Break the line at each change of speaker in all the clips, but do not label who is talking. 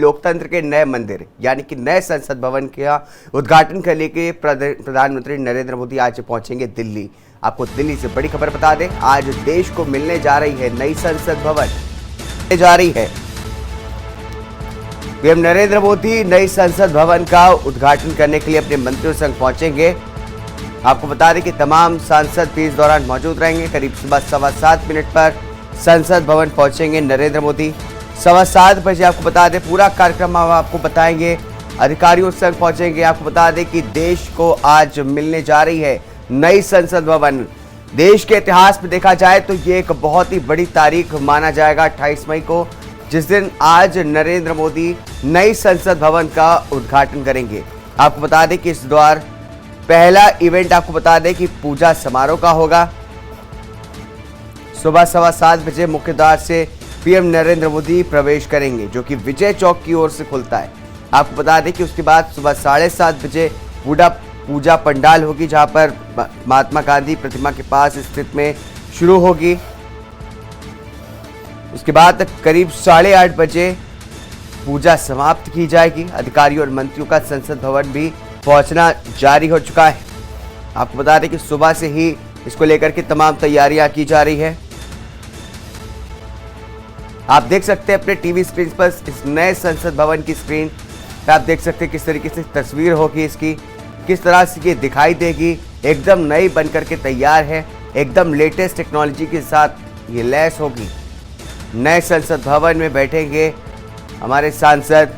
लोकतंत्र के नए मंदिर यानी कि नए संसद भवन का उद्घाटन करने के प्रधानमंत्री नरेंद्र मोदी आज पहुंचेंगे दिल्ली। आपको दिल्ली से बड़ी खबर बता दें, आज देश को मिलने जा रही है नई संसद भवन जा रही है। पीएम नरेंद्र मोदी नई संसद भवन का उद्घाटन करने के लिए अपने मंत्रियों संग पहुंचेंगे। आपको बता दें कि तमाम सांसद भी इस दौरान मौजूद रहेंगे। करीब सुबह 7:15 पर संसद भवन पहुंचेंगे नरेंद्र मोदी। 7:15 बजे आपको बता दें पूरा कार्यक्रम हम आपको बताएंगे। अधिकारियों संग पहुंचेंगे। आपको बता दें कि देश को आज मिलने जा रही है नई संसद भवन। देश के इतिहास में देखा जाए तो ये एक बहुत ही बड़ी तारीख माना जाएगा 28 मई को, जिस दिन आज नरेंद्र मोदी नई संसद भवन का उद्घाटन करेंगे। आपको बता दें कि इस द्वार पहला इवेंट आपको बता दें कि पूजा समारोह का होगा। सुबह 7:15 बजे मुख्य द्वार से पीएम नरेंद्र मोदी प्रवेश करेंगे, जो कि विजय चौक की ओर से खुलता है। आपको बता दें कि उसके बाद सुबह 7:30 बजे पूजा पंडाल होगी, जहां पर महात्मा गांधी प्रतिमा के पास स्थित में शुरू होगी। उसके बाद करीब 8:30 बजे पूजा समाप्त की जाएगी। अधिकारियों और मंत्रियों का संसद भवन भी पहुंचना जारी हो चुका है। आपको बता दें कि सुबह से ही इसको लेकर के तमाम तैयारियां की जा रही है। आप देख सकते हैं अपने टीवी स्क्रीन पर, इस नए संसद भवन की स्क्रीन पर आप देख सकते हैं किस तरीके से तस्वीर होगी इसकी, किस तरह से ये दिखाई देगी। एकदम नई बनकर के तैयार है, एकदम लेटेस्ट टेक्नोलॉजी के साथ ये लैस होगी। नए संसद भवन में बैठेंगे हमारे सांसद।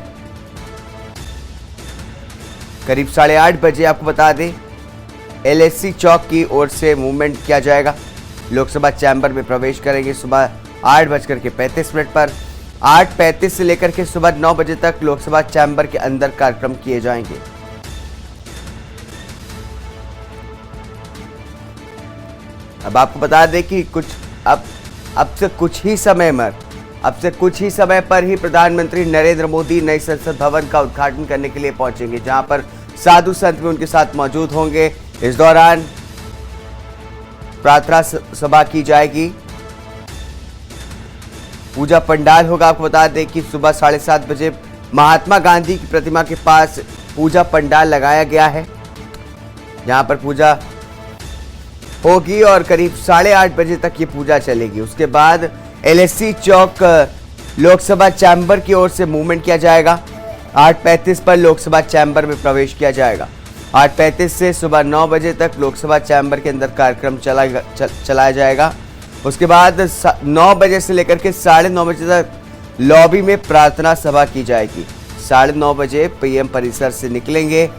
करीब 8:30 बजे आपको बता दें LSC चौक की ओर से मूवमेंट किया जाएगा। लोकसभा चैम्बर में प्रवेश करेंगे सुबह 8:35 पर। 8:35 से लेकर के सुबह 9 बजे तक लोकसभा चैम्बर के अंदर कार्यक्रम किए जाएंगे। अब आपको बता दें कि अब से कुछ ही समय पर ही प्रधानमंत्री नरेंद्र मोदी नई संसद भवन का उद्घाटन करने के लिए पहुंचेंगे, जहां पर साधु संत भी उनके साथ मौजूद होंगे। इस दौरान प्रार्थना सभा की जाएगी, पूजा पंडाल होगा। आपको बता दें कि सुबह 7:30 बजे महात्मा गांधी की प्रतिमा के पास पूजा पंडाल लगाया गया है, जहां पर पूजा होगी और करीब 8:30 बजे तक ये पूजा चलेगी। उसके बाद LSC चौक लोकसभा चैम्बर की ओर से मूवमेंट किया जाएगा। 8:35 पर लोकसभा चैम्बर में प्रवेश किया जाएगा। 8:35 से सुबह 9 बजे तक लोकसभा चैम्बर के अंदर कार्यक्रम चलाया जाएगा। उसके बाद 9 बजे से लेकर के 9:30 बजे तक लॉबी में प्रार्थना सभा की जाएगी। 9:30 बजे PM परिसर से निकलेंगे।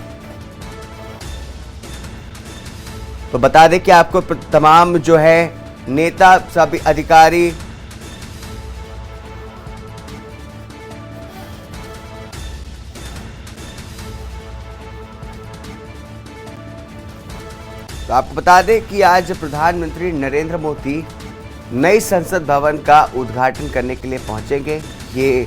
तो बता दें कि आपको तमाम जो है नेता, सभी अधिकारी तो आपको बता दें कि आज प्रधानमंत्री नरेंद्र मोदी नई संसद भवन का उद्घाटन करने के लिए पहुंचेंगे। ये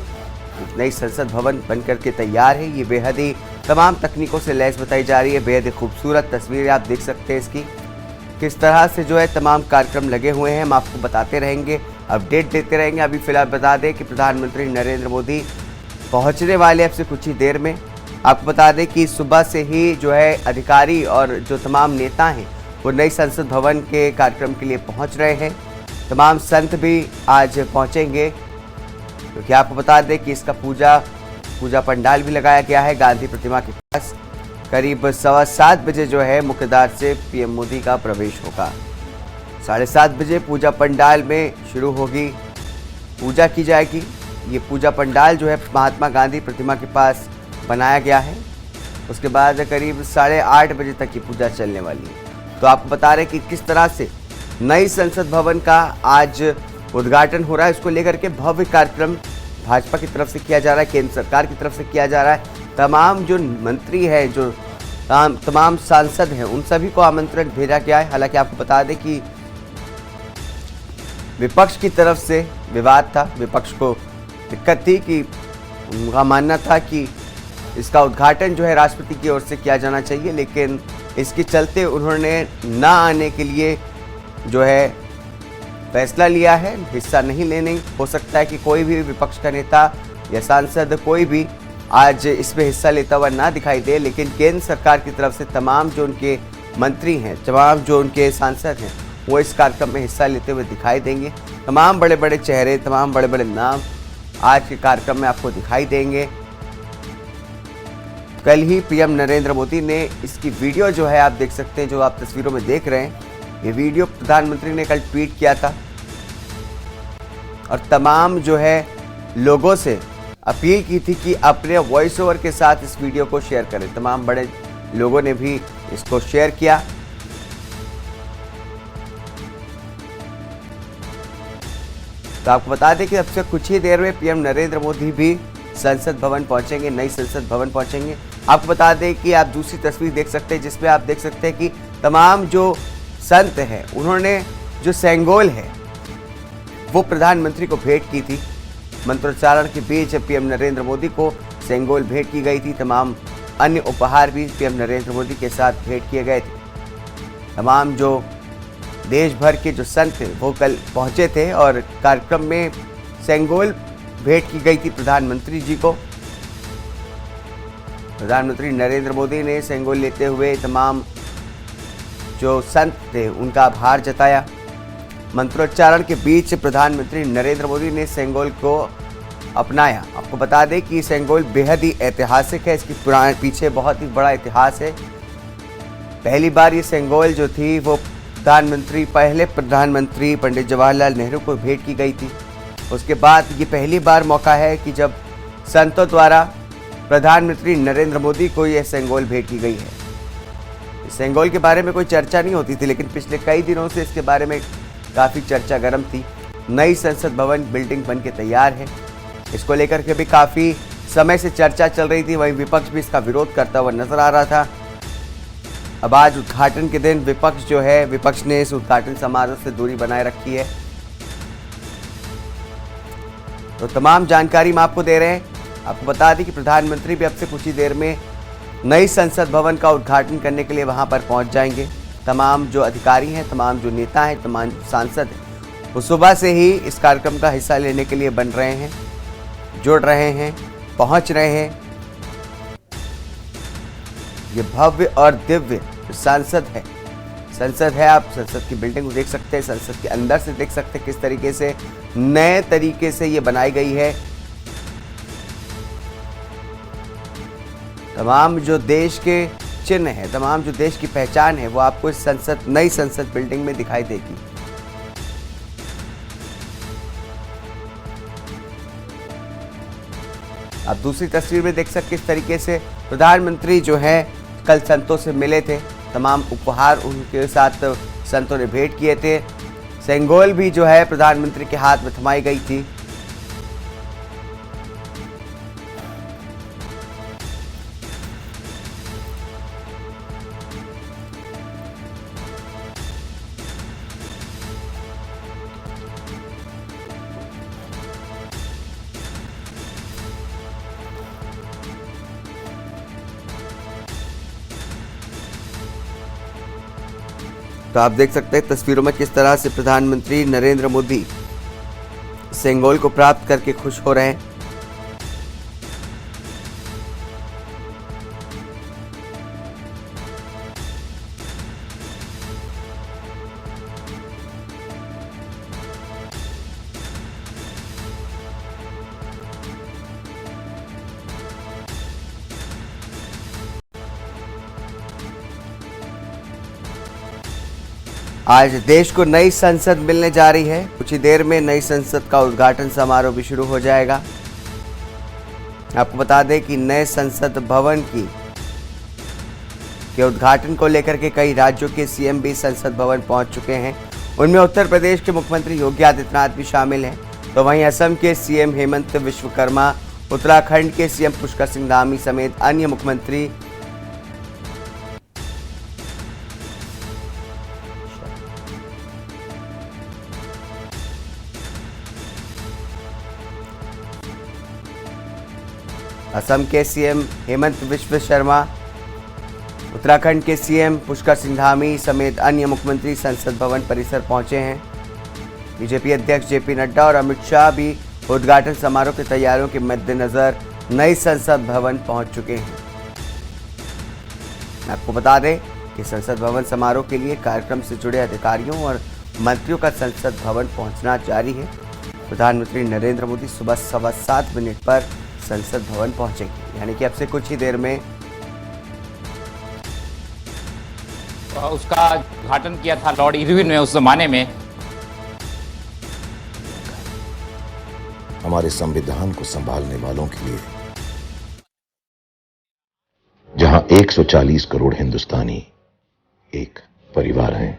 नई संसद भवन बनकर के तैयार है। ये बेहद ही तमाम तकनीकों से लैस बताई जा रही है। बेहद ही खूबसूरत तस्वीरें आप देख सकते हैं इसकी, किस तरह से जो है तमाम कार्यक्रम लगे हुए हैं। हम आपको बताते रहेंगे, अपडेट देते रहेंगे। अभी फिलहाल बता दें कि प्रधानमंत्री नरेंद्र मोदी पहुँचने वाले अब से कुछ ही देर में। आपको बता दें कि सुबह से ही जो है अधिकारी और जो तमाम नेता हैं वो नई संसद भवन के कार्यक्रम के लिए पहुंच रहे हैं। तमाम संत भी आज पहुंचेंगे, क्योंकि आपको बता दें कि इसका पूजा पंडाल भी लगाया गया है गांधी प्रतिमा के पास। करीब 7:15 बजे जो है मुख्य द्वार से PM मोदी का प्रवेश होगा। 7:30 बजे पूजा पंडाल में शुरू होगी, पूजा की जाएगी। ये पूजा पंडाल जो है महात्मा गांधी प्रतिमा के पास बनाया गया है। उसके बाद करीब 8:30 बजे तक की पूजा चलने वाली है। तो आपको बता रहे कि किस तरह से नई संसद भवन का आज उद्घाटन हो रहा है। इसको लेकर के भव्य कार्यक्रम भाजपा की तरफ से किया जा रहा है, केंद्र सरकार की तरफ से किया जा रहा है। तमाम जो मंत्री है, जो तमाम सांसद हैं, उन सभी को आमंत्रण भेजा गया है। हालांकि आपको बता दें कि विपक्ष की तरफ से विवाद था, विपक्ष को दिक्कत थी कि उनका मानना था कि इसका उद्घाटन जो है राष्ट्रपति की ओर से किया जाना चाहिए, लेकिन इसके चलते उन्होंने ना आने के लिए जो है फैसला लिया है, हिस्सा नहीं लेने। हो सकता है कि कोई भी विपक्ष का नेता या सांसद कोई भी आज इसमें हिस्सा लेता हुआ ना दिखाई दे, लेकिन केंद्र सरकार की तरफ से तमाम जो उनके मंत्री हैं, तमाम जो उनके सांसद हैं, वो इस कार्यक्रम में हिस्सा लेते हुए दिखाई देंगे। तमाम बड़े बड़े चेहरे, तमाम बड़े बड़े नाम आज के कार्यक्रम में आपको दिखाई देंगे। कल ही पीएम नरेंद्र मोदी ने इसकी वीडियो जो है आप देख सकते हैं, जो आप तस्वीरों में देख रहे हैं, ये वीडियो प्रधानमंत्री ने कल ट्वीट किया था और तमाम जो है लोगों से अपील की थी कि अपने वॉइस ओवर के साथ इस वीडियो को शेयर करें। तमाम बड़े लोगों ने भी इसको शेयर किया। तो आपको बता दें कि अब से कुछ ही देर में पीएम नरेंद्र मोदी भी संसद भवन पहुंचेंगे, नई संसद भवन पहुंचेंगे। आपको बता दें कि आप दूसरी तस्वीर देख सकते हैं, जिसमें आप देख सकते हैं कि तमाम जो संत हैं, उन्होंने जो सेंगोल है वो प्रधानमंत्री को भेंट की थी। मंत्रोच्चारण के बीच पीएम नरेंद्र मोदी को सेंगोल भेंट की गई थी। तमाम अन्य उपहार भी पीएम नरेंद्र मोदी के साथ भेंट किए गए थे। तमाम जो देश भर के जो संत थे वो कल पहुंचे थे और कार्यक्रम में सेंगोल भेंट की गई थी प्रधानमंत्री जी को। प्रधानमंत्री नरेंद्र मोदी ने सेंगोल लेते हुए तमाम जो संत थे उनका आभार जताया। मंत्रोच्चारण के बीच प्रधानमंत्री नरेंद्र मोदी ने सेंगोल को अपनाया। आपको बता दें कि सेंगोल बेहद ही ऐतिहासिक है, इसकी पीछे बहुत ही बड़ा इतिहास है। पहली बार ये सेंगोल जो थी वो पहले प्रधानमंत्री पंडित जवाहरलाल नेहरू को भेंट की गई थी। उसके बाद ये पहली बार मौका है कि जब संतों द्वारा प्रधानमंत्री नरेंद्र मोदी को यह सेंगोल भेंट की गई है। सेंगोल के बारे में कोई चर्चा नहीं होती थी, लेकिन पिछले कई दिनों से इसके बारे में काफ़ी चर्चा गर्म थी। नई संसद भवन बिल्डिंग बन के तैयार है, इसको लेकर के भी काफ़ी समय से चर्चा चल रही थी। वहीं विपक्ष भी इसका विरोध करता हुआ नजर आ रहा था। अब आज उद्घाटन के दिन विपक्ष ने इस उद्घाटन समारोह से दूरी बनाए रखी है। तो तमाम जानकारी हम आपको दे रहे हैं। आपको बता दें कि प्रधानमंत्री भी अब से कुछ ही देर में नई संसद भवन का उद्घाटन करने के लिए वहां पर पहुंच जाएंगे। तमाम जो अधिकारी हैं, तमाम जो नेता हैं, तमाम सांसद हैं, वो सुबह से ही इस कार्यक्रम का हिस्सा लेने के लिए बन रहे हैं, जुड़ रहे हैं, पहुंच रहे हैं। ये भव्य और दिव्य संसद है। आप संसद की बिल्डिंग को देख सकते हैं, संसद के अंदर से देख सकते हैं किस तरीके से नए तरीके से ये बनाई गई है। तमाम जो देश के चिन्ह है, तमाम जो देश की पहचान है, वो आपको इस नई संसद बिल्डिंग में दिखाई देगी। आप दूसरी तस्वीर में देख सकते किस तरीके से प्रधानमंत्री जो है कल संतों से मिले थे। तमाम उपहार उनके साथ संतों ने भेंट किए थे। सेंगोल भी जो है प्रधानमंत्री के हाथ में थमाई गई थी। तो आप देख सकते हैं तस्वीरों में किस तरह से प्रधानमंत्री नरेंद्र मोदी सेंगोल को प्राप्त करके खुश हो रहे हैं। आज देश को नई संसद मिलने जा रही है। कुछ ही देर में नई संसद का उद्घाटन समारोह भी शुरू हो जाएगा। आपको बता दें कि नए संसद भवन के उद्घाटन को लेकर के कई राज्यों के सीएम भी संसद भवन पहुंच चुके हैं। उनमें उत्तर प्रदेश के मुख्यमंत्री योगी आदित्यनाथ भी शामिल हैं। तो वहीं असम के सीएम हेमंत विश्वकर्मा, उत्तराखंड के सीएम पुष्कर सिंह धामी समेत अन्य मुख्यमंत्री असम के सीएम हेमंत विश्व शर्मा, उत्तराखंड के सीएम पुष्कर सिंह धामी समेत अन्य मुख्यमंत्री संसद भवन परिसर पहुंचे हैं। बीजेपी अध्यक्ष जेपी नड्डा और अमित शाह भी उद्घाटन समारोह की तैयारियों के मद्देनजर नई संसद भवन पहुंच चुके हैं। आपको बता दें कि संसद भवन समारोह के लिए कार्यक्रम से जुड़े अधिकारियों और मंत्रियों का संसद भवन पहुंचना जारी है। प्रधानमंत्री नरेंद्र मोदी सुबह 7:15 पर संसद भवन पहुंचेंगे, यानी कि अब से कुछ ही देर में
उसका उद्घाटन किया था लॉर्ड इरविन में उस जमाने में।
हमारे संविधान को संभालने वालों के लिए, जहां 140 करोड़ हिंदुस्तानी एक परिवार हैं,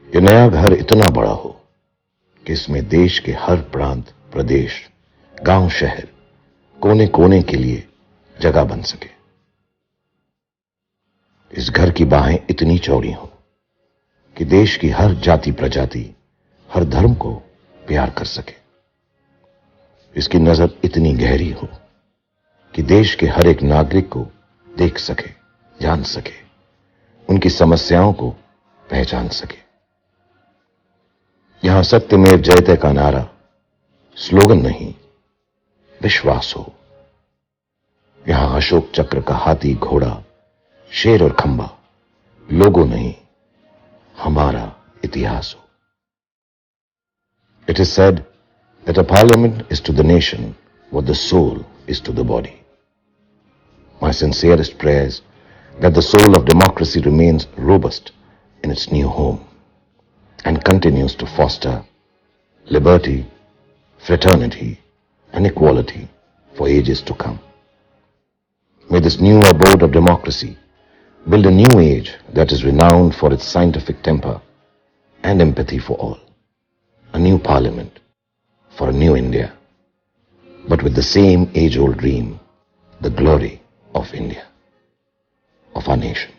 यह नया घर इतना बड़ा हो कि इसमें देश के हर प्रांत, प्रदेश, गांव, शहर, कोने कोने के लिए जगह बन सके। इस घर की बाहें इतनी चौड़ी हों कि देश की हर जाति, प्रजाति, हर धर्म को प्यार कर सके। इसकी नजर इतनी गहरी हो कि देश के हर एक नागरिक को देख सके, जान सके, उनकी समस्याओं को पहचान सके। यहां सत्यमेव जयते का नारा स्लोगन नहीं, विश्वास हो। यहां अशोक चक्र का हाथी, घोड़ा, शेर और खंबा लोगो नहीं, हमारा इतिहास हो। It is said that a parliament is to the nation what the soul is to the body. My sincerest prayers that the soul of democracy remains robust in its new home and continues to foster liberty, fraternity, and equality for ages to come. May this new abode of democracy build a new age that is renowned for its scientific temper and empathy for all. A new parliament for a new India, but with the same age-old dream, the glory of India, of our nation.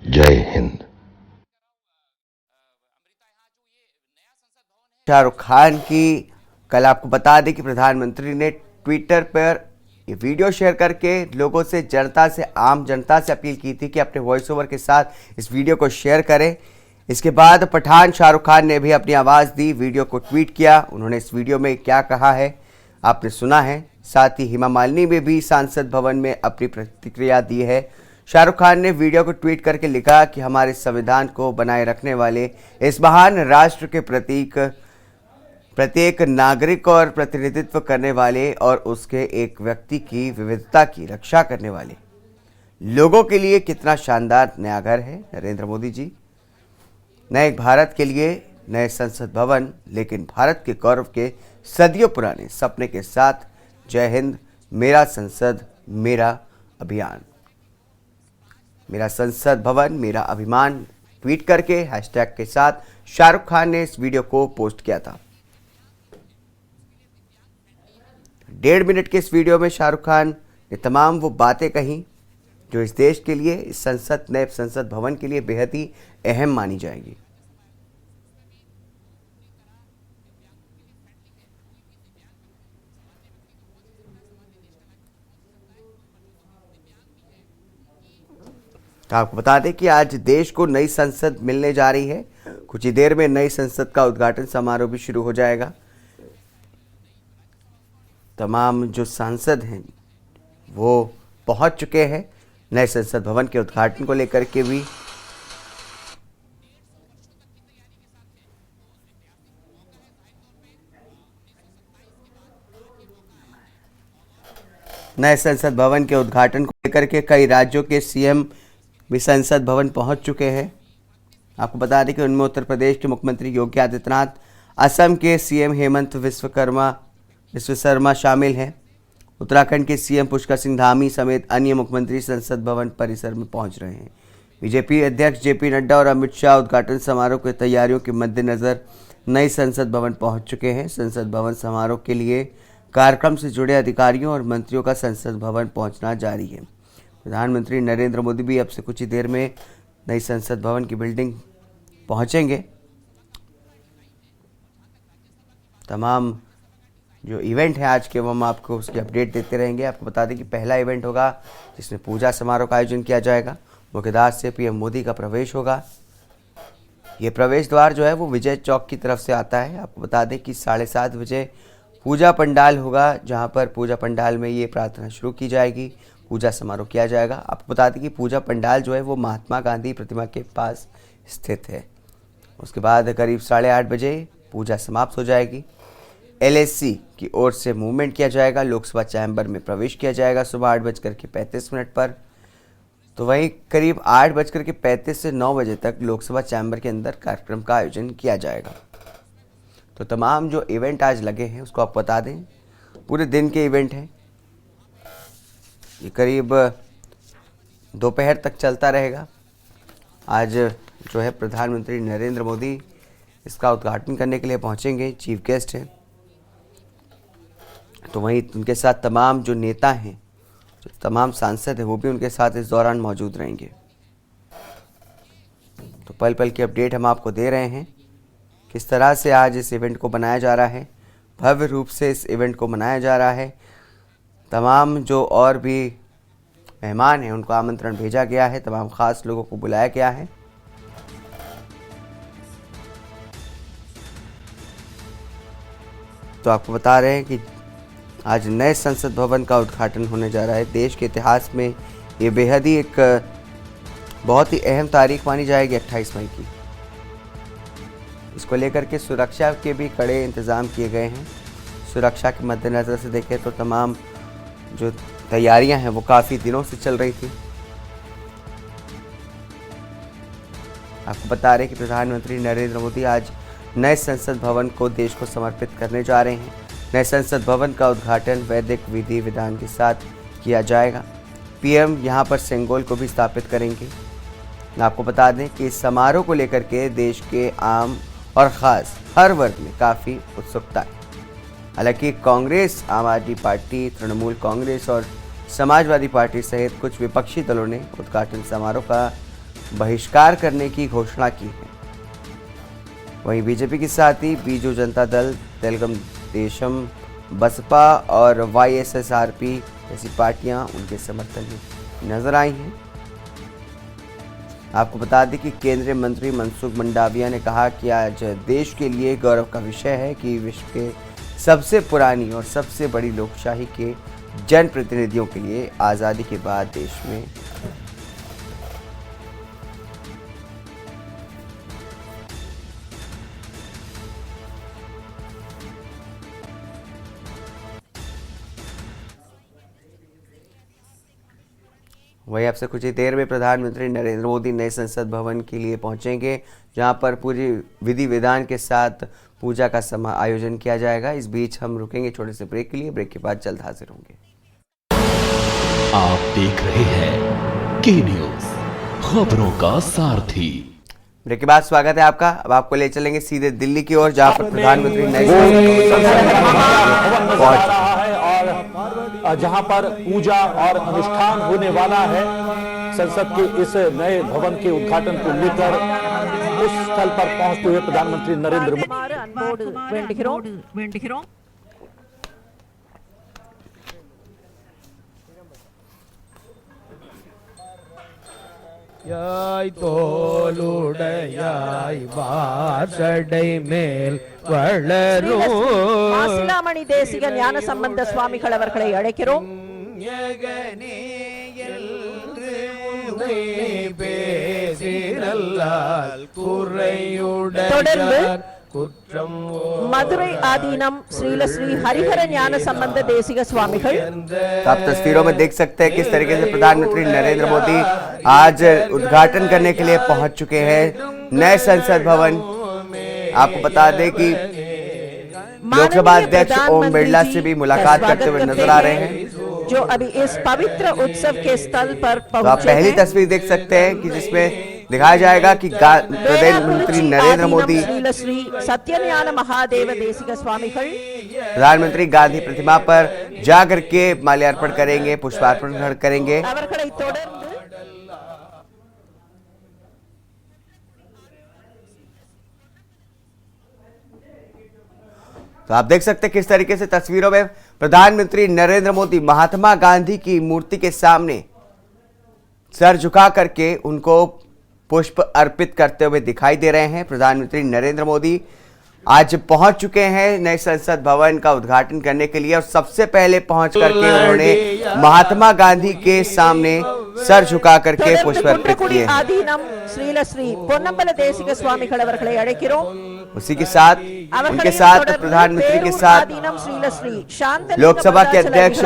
Jai Hind.
Shahrukh Khan की कल आपको बता दें कि प्रधानमंत्री ने Twitter पर ये वीडियो शेयर करके लोगों से, आम जनता से अपील की थी कि अपने वॉइस ओवर के साथ इस वीडियो को शेयर करें। इसके बाद पठान शाहरुख खान ने भी अपनी आवाज़ दी, वीडियो को ट्वीट किया। उन्होंने इस वीडियो में क्या कहा है आपने सुना है। साथ ही हेमा मालिनी ने भी संसद भवन में अपनी प्रतिक्रिया दी है। शाहरुख खान ने वीडियो को ट्वीट करके लिखा कि हमारे संविधान को बनाए रखने वाले इस महान राष्ट्र के प्रत्येक नागरिक और प्रतिनिधित्व करने वाले और उसके एक व्यक्ति की विविधता की रक्षा करने वाले लोगों के लिए कितना शानदार नया घर है नरेंद्र मोदी जी। नए भारत के लिए नए संसद भवन, लेकिन भारत के गौरव के सदियों पुराने सपने के साथ। जय हिंद, मेरा संसद मेरा अभियान, मेरा संसद भवन मेरा अभिमान ट्वीट करके हैशटैग के साथ शाहरुख खान ने इस वीडियो को पोस्ट किया था। 1.5 मिनट के इस वीडियो में शाहरुख खान ने तमाम वो बातें कही जो इस देश के लिए, इस नए संसद भवन के लिए बेहद ही अहम मानी जाएगी। तो आपको बता दें कि आज देश को नई संसद मिलने जा रही है। कुछ ही देर में नई संसद का उद्घाटन समारोह भी शुरू हो जाएगा। तमाम जो सांसद हैं वो पहुंच चुके हैं नए संसद भवन के उद्घाटन को लेकर के भी। नए संसद भवन के उद्घाटन को लेकर के कई राज्यों के सीएम भी संसद भवन पहुंच चुके हैं। आपको बता दें कि उनमें उत्तर प्रदेश के मुख्यमंत्री योगी आदित्यनाथ, असम के सीएम हेमंत विश्व शर्मा शामिल हैं। उत्तराखंड के सीएम पुष्कर सिंह धामी समेत अन्य मुख्यमंत्री संसद भवन परिसर में पहुंच रहे हैं। बीजेपी अध्यक्ष जेपी नड्डा और अमित शाह उद्घाटन समारोह की तैयारियों के मद्देनजर नई संसद भवन पहुंच चुके हैं। संसद भवन समारोह के लिए कार्यक्रम से जुड़े अधिकारियों और मंत्रियों का संसद भवन पहुंचना जारी है। प्रधानमंत्री नरेंद्र मोदी भी अब से कुछ ही देर में नई संसद भवन की बिल्डिंग पहुंचेंगे। तमाम जो इवेंट है आज के वो हम आपको उसकी अपडेट देते रहेंगे। आपको बता दें कि पहला इवेंट होगा जिसमें पूजा समारोह का आयोजन किया जाएगा। मुख्य दास से पीएम मोदी का प्रवेश होगा। ये प्रवेश द्वार जो है वो विजय चौक की तरफ से आता है। आपको बता दें कि 7:30 बजे पूजा पंडाल होगा, जहां पर पूजा पंडाल में ये प्रार्थना शुरू की जाएगी, पूजा समारोह किया जाएगा। आपको बता दें कि पूजा पंडाल जो है वो महात्मा गांधी प्रतिमा के पास स्थित है। उसके बाद करीब 8:30 बजे पूजा समाप्त हो जाएगी। LSC की ओर से मूवमेंट किया जाएगा, लोकसभा चैम्बर में प्रवेश किया जाएगा सुबह 8:35 पर। तो वहीं करीब 8:35 से 9 बजे तक लोकसभा चैम्बर के अंदर कार्यक्रम का आयोजन किया जाएगा। तो तमाम जो इवेंट आज लगे हैं उसको आप बता दें, पूरे दिन के इवेंट हैं। ये करीब दोपहर तक चलता रहेगा। आज जो है प्रधानमंत्री नरेंद्र मोदी इसका उद्घाटन करने के लिए पहुंचेंगे, चीफ गेस्ट हैं। तो वहीं उनके साथ तमाम जो नेता हैं, जो तमाम सांसद हैं, वो भी उनके साथ इस दौरान मौजूद रहेंगे। तो पल पल की अपडेट हम आपको दे रहे हैं, किस तरह से आज इस इवेंट को बनाया जा रहा है। भव्य रूप से इस इवेंट को मनाया जा रहा है। तमाम जो और भी मेहमान हैं उनको आमंत्रण भेजा गया है, तमाम खास लोगों को बुलाया गया है। तो आपको बता रहे हैं कि आज नए संसद भवन का उद्घाटन होने जा रहा है। देश के इतिहास में ये बेहद ही एक बहुत ही अहम तारीख मानी जाएगी 28 मई की। इसको लेकर के सुरक्षा के भी कड़े इंतज़ाम किए गए हैं। सुरक्षा के मद्देनज़र से देखें तो तमाम जो तैयारियां हैं वो काफ़ी दिनों से चल रही थी। आपको बता रहे हैं कि प्रधानमंत्री नरेंद्र मोदी आज नए संसद भवन को देश को समर्पित करने जा रहे हैं। नए संसद भवन का उद्घाटन वैदिक विधि विधान के साथ किया जाएगा। PM यहां पर सेंगोल को भी स्थापित करेंगे। आपको बता दें कि इस समारोह को लेकर के देश के आम और ख़ास हर वर्ग में काफ़ी उत्सुकता है। हालांकि कांग्रेस, आम आदमी पार्टी, तृणमूल कांग्रेस और समाजवादी पार्टी सहित कुछ विपक्षी दलों ने उद्घाटन समारोह का बहिष्कार करने की घोषणा की है। वहीं बीजेपी के साथ ही बीजू जनता दल, तेलुगु देशम, बसपा और YSSRP जैसी पार्टियां उनके समर्थन में नजर आई हैं। आपको बता दें कि केंद्रीय मंत्री मनसुख मंडाविया ने कहा कि आज देश के लिए गौरव का विषय है कि विश्व के सबसे पुरानी और सबसे बड़ी लोकशाही के जनप्रतिनिधियों के लिए आज़ादी के बाद देश में वही आपसे कुछ ही देर में प्रधानमंत्री नरेंद्र मोदी नए संसद भवन के लिए पहुंचेंगे, जहां पर पूरी विधि विधान के साथ पूजा का आयोजन किया जाएगा। इस बीच हम रुकेंगे छोटे से ब्रेक के लिए। ब्रेक के बाद जल्द हाजिर होंगे।
आप देख रहे हैं के न्यूज, खबरों का सारथी।
ब्रेक के बाद स्वागत है आपका। अब आपको ले चलेंगे सीधे दिल्ली की ओर, जहां पर प्रधानमंत्री
जहां पर पूजा और अनुष्ठान होने वाला है। संसद के इस नए भवन के उद्घाटन को लेकर उस स्थल पर पहुंचते हुए प्रधानमंत्री नरेंद्र मोदी
யாய் தோளுடையாய் வாசடை மேல் வளரும்
மாசிலாமணி தேசிக ஞான சம்பந்த சுவாமிகள் அவர்களை அழைக்கிறோம். தொடர்ந்து मदुरई आदीनम श्री हरिहर ज्ञान संबंध देशिक स्वामिகள்।
तो आप तस्वीरों में देख सकते हैं किस तरीके से प्रधानमंत्री नरेंद्र मोदी आज उद्घाटन करने के लिए पहुंच चुके हैं नए संसद भवन। आपको बता दें कि लोकसभा अध्यक्ष ओम बिरला से भी मुलाकात करते हुए नजर आ रहे हैं,
जो अभी इस पवित्र उत्सव के स्थल पर पहुंचे।
तो आप पहली तस्वीर देख सकते हैं कि जिसमें दिखाया जाएगा कि प्रधानमंत्री नरेंद्र मोदी
श्री सत्यज्ञान महादेव देशिक स्वामिகள்
प्रधानमंत्री गांधी प्रतिमा पर जाकर के माल्यार्पण करेंगे, पुष्पार्पण करेंगे। तो आप देख सकते हैं किस तरीके से तस्वीरों में प्रधानमंत्री नरेंद्र मोदी महात्मा गांधी की मूर्ति के सामने सर झुका करके उनको पुष्प अर्पित करते हुए दिखाई दे रहे हैं। प्रधानमंत्री नरेंद्र मोदी आज पहुंच चुके हैं नए संसद भवन का उद्घाटन करने के लिए और सबसे पहले पहुंच करके उन्होंने महात्मा गांधी के सामने सर झुका करके पुष्प अर्पित किए।
आधीनम श्रील श्री पोन्नम्बल देशिक स्वामिகள் அவர்களை அழைக்கிறோம்।
उसी के साथ उनके साथ प्रधानमंत्री के साथ लोकसभा के अध्यक्ष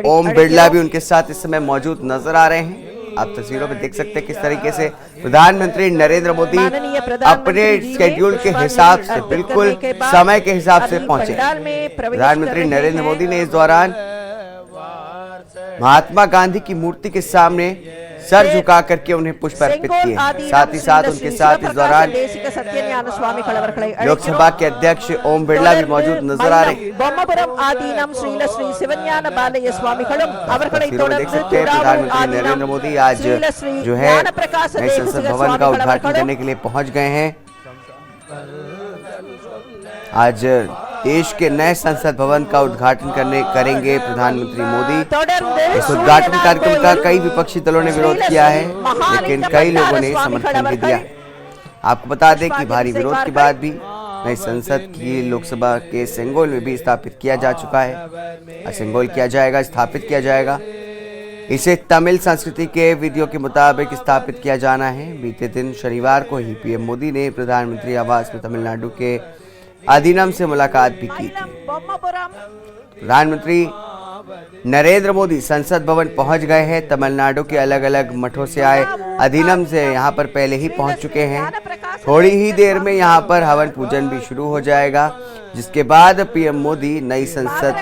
ओम बिरला भी उनके साथ इस समय मौजूद नजर आ रहे हैं। आप तस्वीरों में देख सकते हैं किस तरीके से प्रधानमंत्री नरेंद्र मोदी अपने शेड्यूल के हिसाब से बिल्कुल समय के हिसाब से पहुंचे। प्रधानमंत्री नरेंद्र मोदी ने इस दौरान महात्मा गांधी की मूर्ति के सामने सर झुका करके उन्हें पुष्प अर्पित किए। साथ ही साथ उनके साथ इस दौरान लोकसभा के अध्यक्ष ओम बिरला भी मौजूद नजर आ रहे हैं। देख सकते हैं प्रधानमंत्री नरेंद्र मोदी आज जो है नए संसद भवन का उद्घाटन करने के लिए पहुंच गए हैं। आज देश के नए संसद भवन का उद्घाटन करेंगे प्रधानमंत्री मोदी। इस उद्घाटन कार्यक्रम का कई विपक्षी दलों ने विरोध किया है, लेकिन कई लोगों ने समर्थन भी दिया। आपको बता दें कि भारी विरोध के बाद भी नई संसद की लोकसभा के सेंगोल में भी स्थापित किया जा चुका है। सेंगोल किया जाएगा, स्थापित किया जाएगा। इसे तमिल संस्कृति के विधियों के मुताबिक स्थापित किया जाना है। बीते दिन शनिवार को ही पीएम मोदी ने प्रधानमंत्री आवास में तमिलनाडु के आधीनम से मुलाकात भी की थी। प्रधानमंत्री नरेंद्र मोदी संसद भवन पहुंच गए हैं। तमिलनाडु के अलग अलग मठों से आए आधीनम से यहां पर पहले ही पहुंच चुके हैं। थोड़ी ही देर में यहां पर हवन पूजन भी शुरू हो जाएगा, जिसके बाद पीएम मोदी नई संसद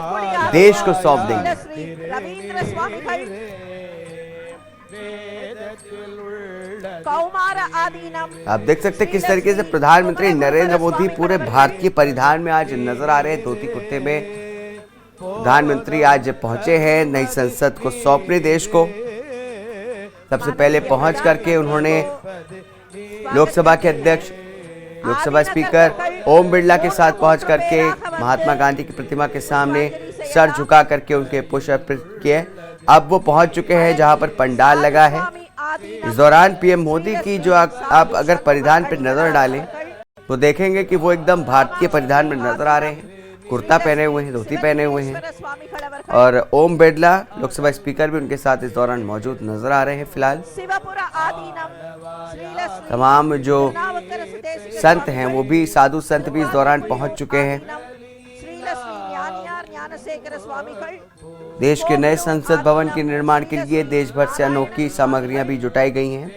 देश को सौंप देंगे। आप देख सकते हैं किस तरीके से प्रधानमंत्री नरेंद्र मोदी पूरे भारतीय परिधान में आज नजर आ रहे हैं। धोती कुर्ते में प्रधानमंत्री आज पहुंचे हैं नई संसद को सौंपने देश को। सबसे पहले पहुंच करके उन्होंने लोकसभा के अध्यक्ष लोकसभा स्पीकर ओम बिरला के साथ पहुंच करके महात्मा गांधी की प्रतिमा के सामने सर झुका करके उनके पुष्प अर्पित किए। अब वो पहुंच चुके हैं जहां पर पंडाल लगा है। इस दौरान पीएम मोदी की जो आप अगर परिधान पर नजर डालें तो देखेंगे कि वो एकदम भारतीय परिधान में नजर आ रहे हैं। कुर्ता पहने हुए हैं, धोती पहने हुए हैं और ओम बिरला लोकसभा स्पीकर भी उनके साथ इस दौरान मौजूद नजर आ रहे हैं। फिलहाल तमाम जो संत हैं वो भी साधु संत भी इस दौरान पहुंच चुके हैं। देश के नए संसद भवन के निर्माण के लिए देश भर से अनोखी सामग्रियां भी जुटाई गई हैं।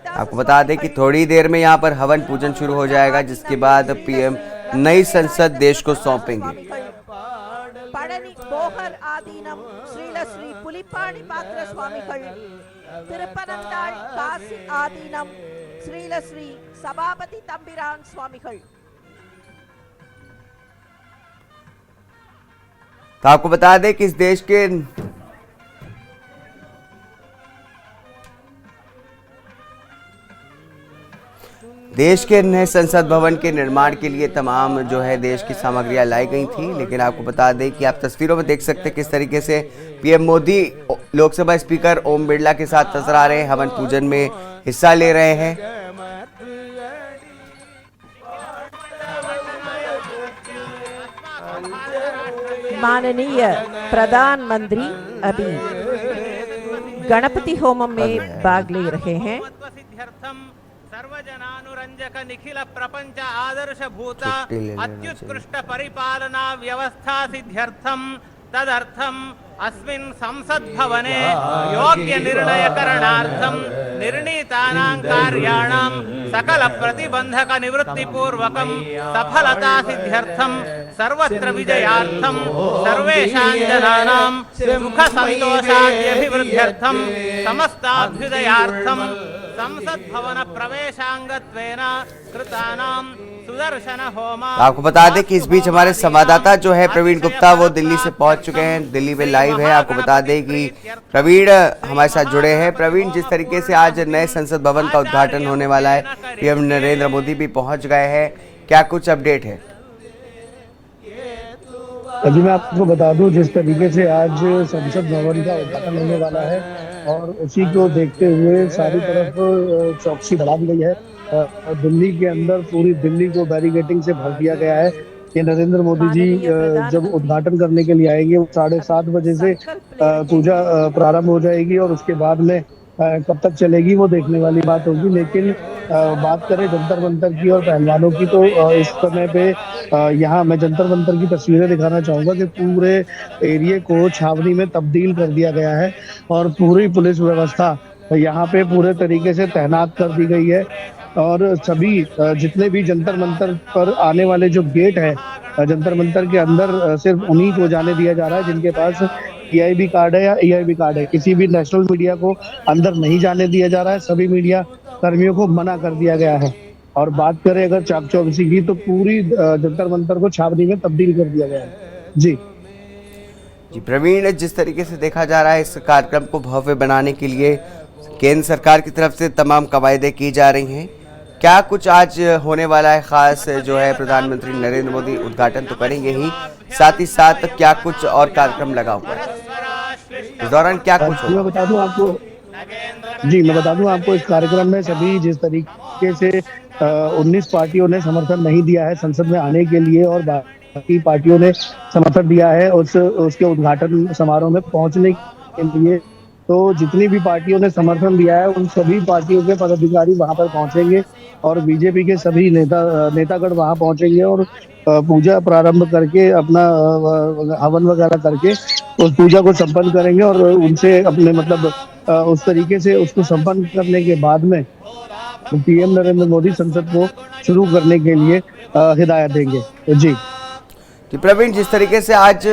आपको बता दें कि थोड़ी देर में यहां पर हवन पूजन शुरू हो जाएगा, जिसके बाद पीएम नई संसद देश को सौंपेंगे। तो आपको बता दें कि इस देश के नए संसद भवन के निर्माण के लिए तमाम जो है देश की सामग्रियां लाई गई थी। लेकिन आपको बता दें कि आप तस्वीरों में देख सकते हैं किस तरीके से पीएम मोदी लोकसभा स्पीकर ओम बिरला के साथ नजर आ रहे हैं, हवन पूजन में हिस्सा ले रहे हैं।
माननीय प्रधानमंत्री अभी गणपति होमम में भाग ले रहे हैं।
सर्वजनानुरंजक निखिल प्रपंच आदर्श भूता अत्युत्कृष्ट परिपालना व्यवस्था सिद्ध्यर्थम तदर्थम अस्मिन् संसद भवने योग्य निर्णय करणार्थम निर्णीतानां कार्याणां सकल प्रतिबंधक निवृत्ति पूर्वकं सफलता सिद्ध्यर्थम सर्वत्र विजयार्थम सर्वेषां जनानां सुख संतोषाद्यभिवृद्ध्यर्थम समस्ताभ्युदयार्थम संसद भवन प्रवेशांगत्वेन कृतानां सुदर्शन होम।
आपको बता दें कि इस बीच हमारे संवाददाता जो है प्रवीण गुप्ता वो दिल्ली से पहुंच चुके हैं, दिल्ली में लाइव है। आपको बता दें कि प्रवीण हमारे साथ जुड़े हैं। प्रवीण, जिस तरीके से आज नए संसद भवन का उद्घाटन होने वाला है, पीएम नरेंद्र मोदी भी पहुंच गए हैं, क्या कुछ अपडेट है?
अभी मैं आपको बता दूं जिस तरीके से आज संसद भवन का उद्घाटन होने वाला है और उसी को देखते हुए सारी तरफ चौकसी बढ़ा दी गई है। दिल्ली के अंदर पूरी दिल्ली को बैरिकेडिंग से भर दिया गया है कि नरेंद्र मोदी जी जब उद्घाटन करने के लिए आएंगे, वो 7:30 बजे से पूजा प्रारंभ हो जाएगी और उसके बाद में कब तक चलेगी वो देखने वाली बात होगी। लेकिन बात करें जंतर मंतर की और पहलवानों की, तो इस समय पे यहाँ मैं जंतर मंतर की तस्वीरें दिखाना चाहूंगा कि पूरे एरिया को छावनी में तब्दील कर दिया गया है और पूरी पुलिस व्यवस्था यहाँ पे पूरे तरीके से तैनात कर दी गई है। और सभी जितने भी जंतर मंतर पर आने वाले जो गेट है, जंतर मंतर के अंदर सिर्फ उन्हीं को जाने दिया जा रहा है जिनके पास पीआईबी कार्ड है या ईआईबी कार्ड है। किसी भी नेशनल मीडिया को अंदर नहीं जाने दिया जा रहा है, सभी मीडिया कर्मियों को मना कर दिया गया है। और बात करें अगर चाक चौकसी की, तो पूरी जंतर मंतर को छावनी में तब्दील कर दिया गया है। जी
प्रवीण, जिस तरीके से देखा जा रहा है इस कार्यक्रम को भव्य बनाने के लिए केंद्र सरकार की तरफ से तमाम कवायदे की जा रही हैं, क्या कुछ आज होने वाला है खास? जो है प्रधानमंत्री नरेंद्र मोदी उद्घाटन तो करेंगे ही, साथ ही साथ क्या कुछ और कार्यक्रम लगा हुआ है इस दौरान, क्या कुछ होगा?
मैं बता दूं आपको इस कार्यक्रम में सभी जिस तरीके से 19 पार्टियों ने समर्थन नहीं दिया है संसद में आने के लिए और बाकी पार्टियों ने समर्थन दिया है उसके उद्घाटन समारोह में पहुंचने के लिए, तो जितनी भी पार्टियों ने समर्थन दिया है उन सभी पार्टियों के पदाधिकारी वहां पर पहुंचेंगे और बीजेपी के सभी नेतागण वहां पहुंचेंगे और पूजा प्रारंभ करके अपना हवन वगैरह करके उस पूजा को संपन्न करेंगे और उनसे अपने मतलब उस तरीके से उसको संपन्न करने के बाद में पीएम नरेंद्र मोदी संसद को शुरू करने के लिए हिदायत देंगे। जी
प्रवीण, जिस तरीके से आज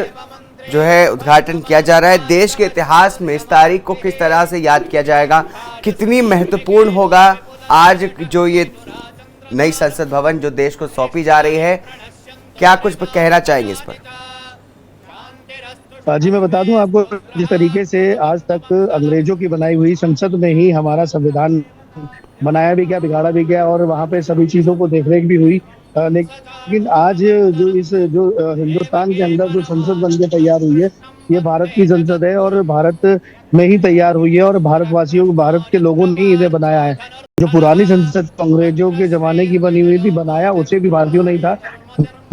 जो है उद्घाटन किया जा रहा है, देश के इतिहास में इस तारीख को किस तरह से याद किया जाएगा, कितनी महत्वपूर्ण होगा आज जो ये नई संसद भवन जो देश को सौंपी जा रही है, क्या कुछ कहना चाहेंगे इस पर?
जी मैं बता दूं आपको, जिस तरीके से आज तक अंग्रेजों की बनाई हुई संसद में ही हमारा संविधान बनाया भी गया, बिगाड़ा भी गया और वहां पे सभी चीजों को देखरेख भी हुई, लेकिन आज जो हिंदुस्तान के अंदर जो संसद बन के तैयार हुई है, ये भारत की संसद है और भारत में ही तैयार हुई है और भारतवासियों को, भारत के लोगों ने इन्हें बनाया है। जो पुरानी संसद अंग्रेजों के जमाने की बनी हुई थी, बनाया उसे भी भारतीयों नहीं था,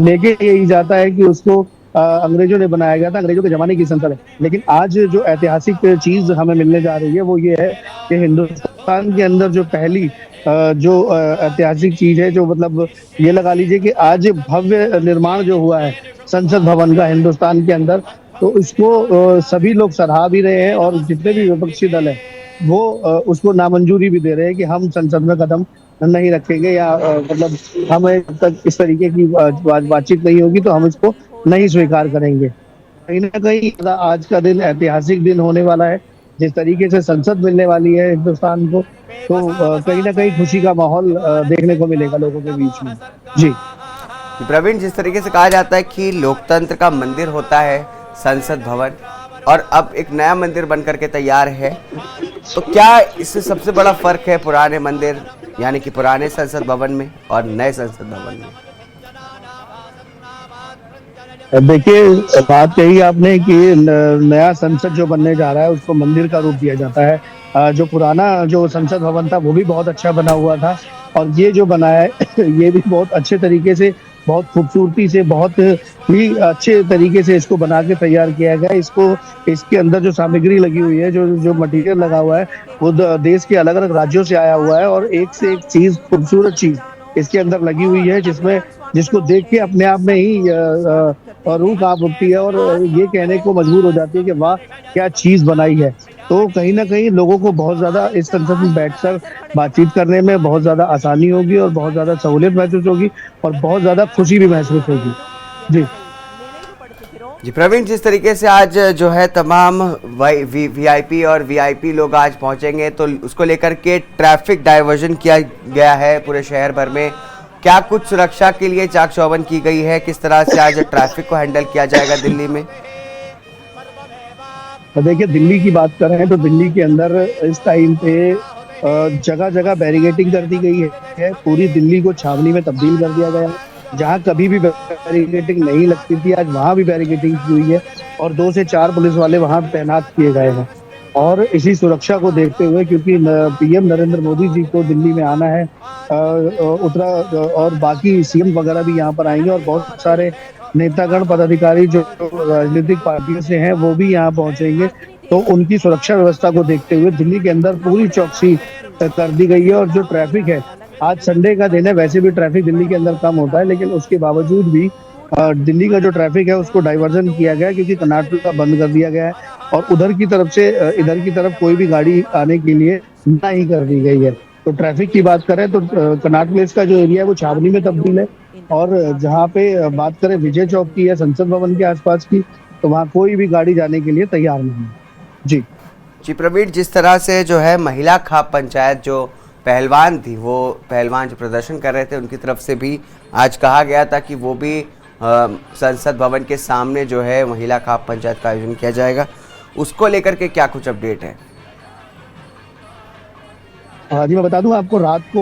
लेके यही जाता है कि उसको अंग्रेजों ने बनाया गया था, अंग्रेजों के जमाने की संसद है। लेकिन आज जो ऐतिहासिक चीज हमें मिलने जा रही है वो ये है कि हिंदुस्तान के अंदर जो पहली जो ऐतिहासिक चीज है, जो मतलब ये लगा लीजिए कि आज भव्य निर्माण जो हुआ है संसद भवन का हिंदुस्तान के अंदर, तो इसको सभी लोग सराहा भी रहे हैं और जितने भी विपक्षी दल है वो उसको नामंजूरी भी दे रहे हैं कि हम संसद में कदम नहीं रखेंगे या मतलब हमें जब तक इस तरीके की बातचीत नहीं होगी तो हम इसको नहीं स्वीकार करेंगे। कहीं ना कहीं आज का दिन ऐतिहासिक दिन होने वाला है, जिस तरीके से संसद मिलने वाली है हिंदुस्तान को, तो कहीं ना कहीं खुशी का माहौल देखने को मिलेगा लोगों के बीच में। जी
प्रवीण, जिस तरीके से कहा जाता है कि लोकतंत्र का मंदिर होता है संसद भवन और अब एक नया मंदिर बनकर के तैयार है, तो क्या इससे सबसे बड़ा फर्क है पुराने मंदिर यानी कि पुराने संसद भवन में और नए संसद भवन में?
देखिए, बात कही आपने कि नया संसद जो बनने जा रहा है उसको मंदिर का रूप दिया जाता है। जो पुराना जो संसद भवन था वो भी बहुत अच्छा बना हुआ था और ये जो बना है ये भी बहुत अच्छे तरीके से, बहुत खूबसूरती से, बहुत ही अच्छे तरीके से इसको बना के तैयार किया गया। इसके अंदर जो सामग्री लगी हुई है, जो मटेरियल लगा हुआ है, वो देश के अलग अलग राज्यों से आया हुआ है और एक से एक चीज, खूबसूरत चीज इसके अंदर लगी हुई है, जिसको देख के अपने आप में ही रूह कांप उठती है और ये कहने को मजबूर हो जाती है कि वाह क्या चीज बनाई है। तो कहीं ना कहीं लोगों को बहुत ज्यादा इस संसद में बैठकर बातचीत करने में बहुत ज्यादा आसानी होगी और बहुत ज्यादा सहूलियत महसूस होगी और बहुत ज्यादा खुशी भी महसूस होगी। जी
प्रवीण, जिस तरीके से आज जो है तमाम वीआईपी और वीआईपी लोग आज पहुंचेंगे, तो उसको लेकर के ट्रैफिक डाइवर्जन किया गया है पूरे शहर भर में, क्या कुछ सुरक्षा के लिए चाक चौबंद की गई है? किस तरह से आज ट्रैफिक को हैंडल किया जाएगा दिल्ली में?
देखिए, दिल्ली की बात करें तो दिल्ली के अंदर इस टाइम पे जगह जगह बैरिकेडिंग कर दी गई है। पूरी दिल्ली को छावनी में तब्दील कर दिया गया है। जहां कभी भी बैरिकेडिंग नहीं लगती थी, आज वहां भी बैरिकेडिंग की हुई है और 2 से 4 पुलिस वाले वहां तैनात किए गए हैं। और इसी सुरक्षा को देखते हुए, क्योंकि पीएम नरेंद्र मोदी जी को दिल्ली में आना है, उत्तरा और बाकी सीएम वगैरह भी यहाँ पर आएंगे और बहुत सारे नेतागण पदाधिकारी जो राजनीतिक पार्टियों से हैं वो भी यहाँ पहुंचेंगे। तो उनकी सुरक्षा व्यवस्था को देखते हुए दिल्ली के अंदर पूरी चौकसी कर दी गई है। और जो ट्रैफिक है, आज संडे का दिन है, वैसे भी ट्रैफिक दिल्ली के अंदर कम होता है, लेकिन उसके बावजूद भी दिल्ली का जो ट्रैफिक है उसको डाइवर्जन किया गया, क्योंकि कर्नाटक बंद कर दिया गया है और उधर की तरफ से इधर की तरफ कोई भी गाड़ी आने के लिए मना ही कर दी गई है। तो ट्रैफिक की बात करें तो कर्नाटक प्लेस का जो एरिया है वो छावनी में तब्दील है, और जहाँ पे बात करें विजय चौक की या संसद भवन के आसपास की, तो वहाँ कोई भी गाड़ी जाने के लिए तैयार नहीं है। जी
प्रवीण, जिस तरह से जो है महिला खाप पंचायत जो पहलवान थी, वो पहलवान जो प्रदर्शन कर रहे थे उनकी तरफ से भी आज कहा गया था कि वो भी संसद भवन के सामने जो है महिला खाप पंचायत का आयोजन किया जाएगा, उसको लेकर के क्या कुछ अपडेट है?
हाँ जी, मैं बता दूं आपको, रात को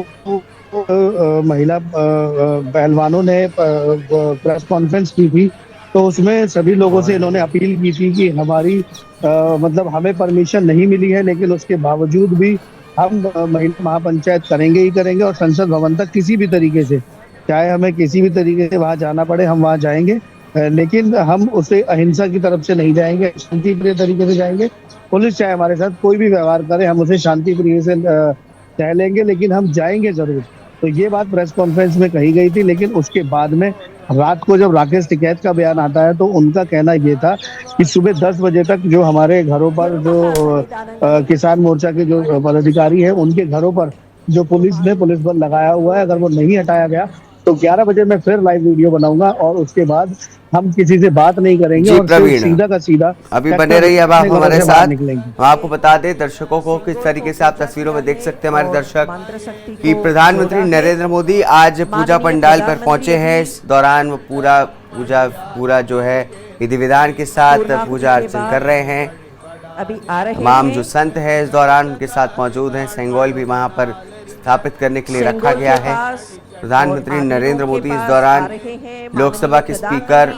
महिला पहलवानों ने प्रेस कॉन्फ्रेंस की थी, तो उसमें सभी लोगों से इन्होंने अपील की थी कि हमारी मतलब हमें परमिशन नहीं मिली है, लेकिन उसके बावजूद भी हम महिला महापंचायत करेंगे ही करेंगे और संसद भवन तक किसी भी तरीके से, चाहे हमें किसी भी तरीके से वहां जाना पड़े, हम वहां जाएंगे, लेकिन हम उसे अहिंसा की तरफ से नहीं जाएंगे, शांतिप्रिय तरीके से जाएंगे। पुलिस चाहे हमारे साथ कोई भी व्यवहार करे, हम उसे शांतिप्रिय से तय लेंगे, लेकिन हम जाएंगे जरूर। तो ये बात प्रेस कॉन्फ्रेंस में कही गई थी। लेकिन उसके बाद में रात को जब राकेश टिकैत का बयान आता है, तो उनका कहना ये था कि सुबह 10 बजे तक जो हमारे घरों पर जो किसान मोर्चा के जो पदाधिकारी हैं, उनके घरों पर जो पुलिस बल लगाया हुआ है, अगर वो नहीं हटाया गया तो 11 बजे मैं फिर लाइव वीडियो बनाऊंगा और उसके बाद हम किसी से बात नहीं करेंगे और सीधा का सीधा
अभी बने रहिए। अब आप हमारे साथ, हम आपको बता दें दर्शकों को किस तरीके से आप तस्वीरों में देख सकते हैं हमारे दर्शक कि प्रधानमंत्री नरेंद्र मोदी आज पूजा पंडाल पर पहुंचे हैं। इस दौरान वो पूरा जो है विधि विधान के साथ पूजा अर्चन कर रहे हैं।
अभी आ रहे
तमाम जो संत है इस दौरान उनके साथ मौजूद हैं। सेंगोल भी वहां पर स्थापित करने के लिए रखा गया है। प्रधानमंत्री नरेंद्र मोदी इस दौरान लोकसभा के स्पीकर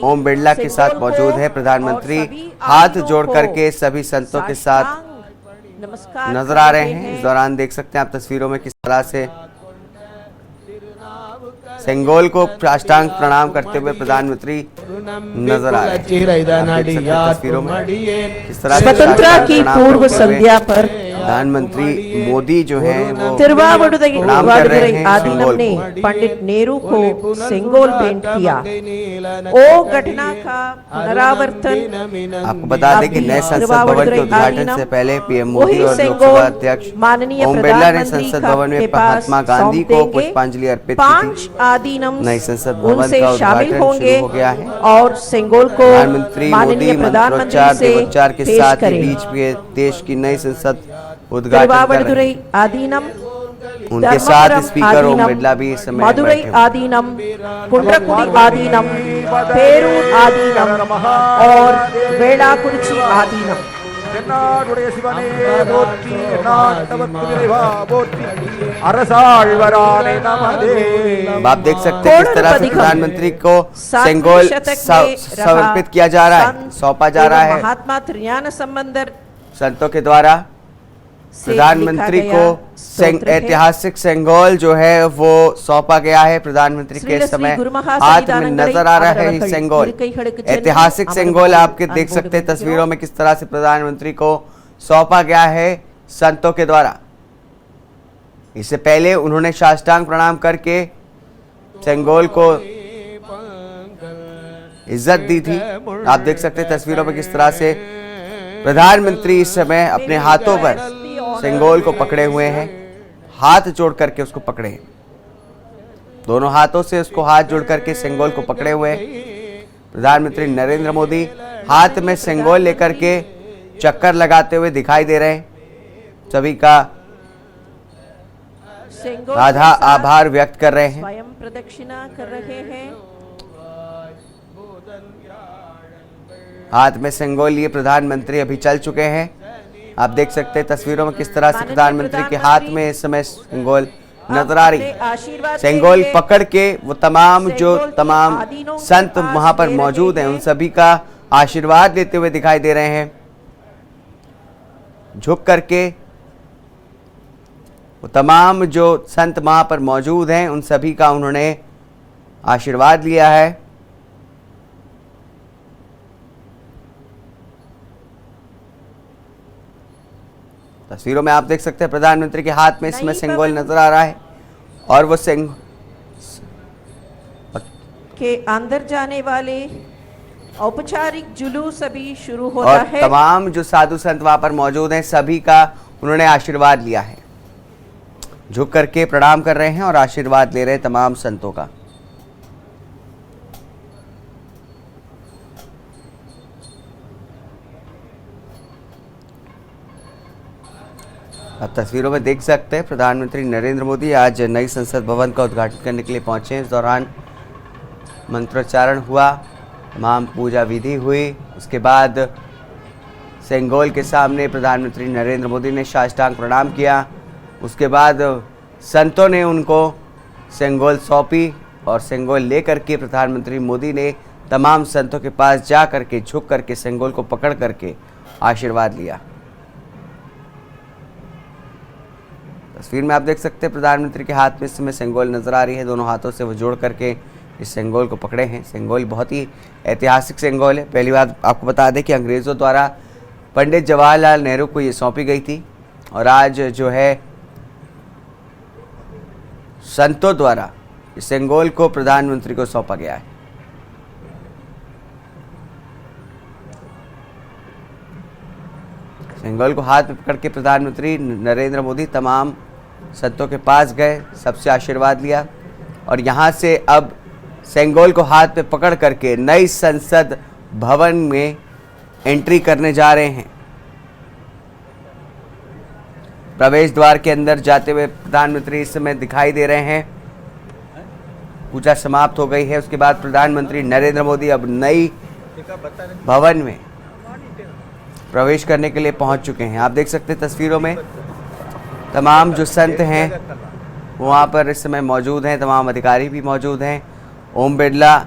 ओम बिरला के साथ मौजूद है। प्रधानमंत्री हाथ जोड़ करके सभी संतों के साथ नजर आ रहे हैं। इस दौरान देख सकते हैं आप तस्वीरों में किस तरह से सेंगोल को साष्टांग प्रणाम करते हुए प्रधानमंत्री नजर आ रहे हैं। तस्वीरों में किस तरह से
स्वतंत्रता की पूर्व संध्या पर
प्रधानमंत्री मोदी जो है वो
तिरुवावड़ुदुरै आदीनम ने पंडित नेहरू को सेंगोल भेंट किया। ओ घटना का पुनरावर्तन।
आपको बता दें कि नए संसद भवन के उद्घाटन से पहले पीएम मोदी और लोकसभा अध्यक्ष ओम बिरला ने संसद भवन में महात्मा गांधी को पुष्पांजलि अर्पित की थी।
आदीनम
नई संसद भवन का
शामिल
उद्घाटन
होंगे
शुरू हो गया है
और सेंगोल को
प्रधानमंत्री मोदी मंत्रोच्चार के साथ बीच में देश की नई संसद
तिरुवावड़ुदुरै आदीनम,
उनके साथ स्पीकर ओम बिरला भी इस समय
मदुरै आदीनम, कुंड्रकुडी आदीनम, पेरूर आदीनम और वेलाकुरिची आदीनम।
आप देख सकते हैं किस तरह से प्रधानमंत्री को सेंगोल समर्पित किया जा रहा है, सौंपा जा रहा है
महात्मा त्रियान संबंधर
संतों के द्वारा। प्रधानमंत्री को ऐतिहासिक सेंगोल जो है वो सौंपा गया है। प्रधानमंत्री के समय हाथ में नजर आ रहा है सेंगोल, ऐतिहासिक सेंगोल आपके देख सकते हैं तस्वीरों में किस तरह से प्रधानमंत्री को सौंपा गया है संतों के द्वारा। इससे पहले उन्होंने साष्टांग प्रणाम करके सेंगोल को इज्जत दी थी। आप देख सकते हैं तस्वीरों में किस तरह से प्रधानमंत्री इस समय अपने हाथों पर सेंगोल को पकड़े हुए हैं, हाथ जोड़ करके उसको पकड़े हैं, दोनों हाथों से उसको हाथ जोड़ करके सेंगोल को पकड़े हुए हैं। प्रधानमंत्री नरेंद्र मोदी हाथ में सेंगोल लेकर के चक्कर लगाते हुए दिखाई दे रहे हैं। सभी का राधा आभार व्यक्त कर रहे हैं।
स्वयं प्रदक्षिणा कर रहे हैं।
हाथ में सेंगोल लिए प्रधानमंत्री अभी चल चुके हैं। आप देख सकते हैं तस्वीरों में किस तरह से प्रधानमंत्री के हाथ में इस समय सेंगोल नजर आ रही है। सेंगोल पकड़ के वो तमाम संत वहां पर मौजूद हैं, उन सभी का आशीर्वाद लेते हुए दिखाई दे रहे हैं। झुक करके वो तमाम जो संत वहां पर मौजूद हैं उन सभी का उन्होंने आशीर्वाद लिया है। तस्वीरों में आप देख सकते हैं प्रधानमंत्री के हाथ में इसमें सेंगोल नजर आ रहा है और वो
के अंदर जाने वाले औपचारिक जुलूस अभी शुरू होता
और
है।
तमाम जो साधु संत वहां पर मौजूद हैं सभी का उन्होंने आशीर्वाद लिया है। झुक करके प्रणाम कर रहे हैं और आशीर्वाद ले रहे हैं तमाम संतों का। आप तस्वीरों में देख सकते हैं प्रधानमंत्री नरेंद्र मोदी आज नई संसद भवन का उद्घाटन करने के लिए पहुंचे। इस दौरान मंत्रोच्चारण हुआ, तमाम पूजा विधि हुई। उसके बाद सेंगोल के सामने प्रधानमंत्री नरेंद्र मोदी ने साष्टांग प्रणाम किया। उसके बाद संतों ने उनको सेंगोल सौंपी और सेंगोल लेकर के प्रधानमंत्री मोदी ने तमाम संतों के पास जा करके झुक करके सेंगोल को पकड़ करके आशीर्वाद लिया। तस्वीर में आप देख सकते हैं प्रधानमंत्री के हाथ में इस समय सेंगोल नजर आ रही है। दोनों हाथों से वो जोड़ करके इस सेंगोल को पकड़े हैं। सेंगोल बहुत ही ऐतिहासिक सेंगोल है। पहली बात आपको बता दें कि अंग्रेज़ों द्वारा पंडित जवाहरलाल नेहरू को ये सौंपी गई थी और आज जो है संतों द्वारा इस सेंगोल को प्रधानमंत्री को सौंपा गया है। सेंगोल को हाथ में पकड़ के प्रधानमंत्री नरेंद्र मोदी तमाम संतों के पास गए, सबसे आशीर्वाद लिया और यहाँ से अब सेंगोल को हाथ में पकड़ करके नई संसद भवन में एंट्री करने जा रहे हैं। प्रवेश द्वार के अंदर जाते हुए प्रधानमंत्री इस समय दिखाई दे रहे हैं। पूजा समाप्त हो गई है। उसके बाद प्रधानमंत्री नरेंद्र मोदी अब नई भवन में प्रवेश करने के लिए पहुंच चुके हैं। आप देख सकते हैं तस्वीरों में तमाम जो संत हैं वो वहाँ पर इस समय मौजूद हैं, तमाम अधिकारी भी मौजूद हैं। ओम बिरला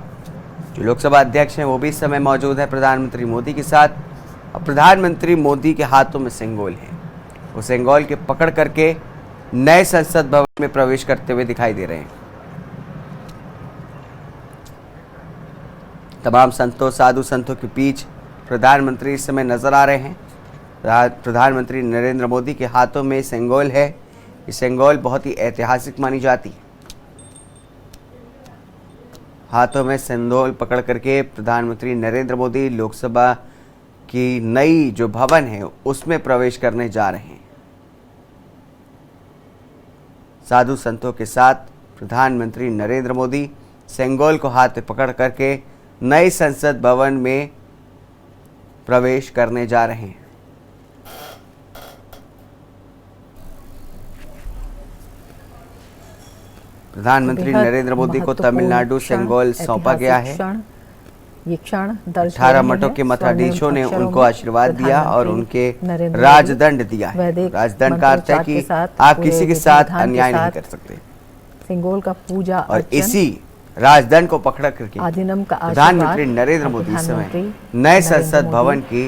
जो लोकसभा अध्यक्ष हैं वो भी इस समय मौजूद हैं प्रधानमंत्री मोदी के साथ और प्रधानमंत्री मोदी के हाथों में सेंगोल है। वो सेंगोल के पकड़ करके नए संसद भवन में प्रवेश करते हुए दिखाई दे रहे हैं। तमाम संतों साधु संतों के बीच प्रधानमंत्री इस समय नजर आ रहे हैं। प्रधानमंत्री नरेंद्र मोदी के हाथों में सेंगोल है। ये सेंगोल बहुत ही ऐतिहासिक मानी जाती है। हाथों में सेंगोल पकड़ करके प्रधानमंत्री नरेंद्र मोदी लोकसभा की नई जो भवन है उसमें प्रवेश करने जा रहे हैं। साधु संतों के साथ प्रधानमंत्री नरेंद्र मोदी सेंगोल को हाथ में पकड़ करके नए संसद भवन में प्रवेश करने जा रहे हैं। प्रधानमंत्री नरेंद्र मोदी को तमिलनाडु सेंगोल सौंपा गया है।
ये क्षण
18 मठों के मठाधीशों ने उनको आशीर्वाद दिया और उनके राजदंड दिया है। राजदंड का अर्थ है कि आप किसी के साथ अन्याय नहीं कर सकते।
सेंगोल का पूजा
और इसी राजदंड को पकड़ करके प्रधानमंत्री नरेंद्र मोदी इस समय नए संसद भवन की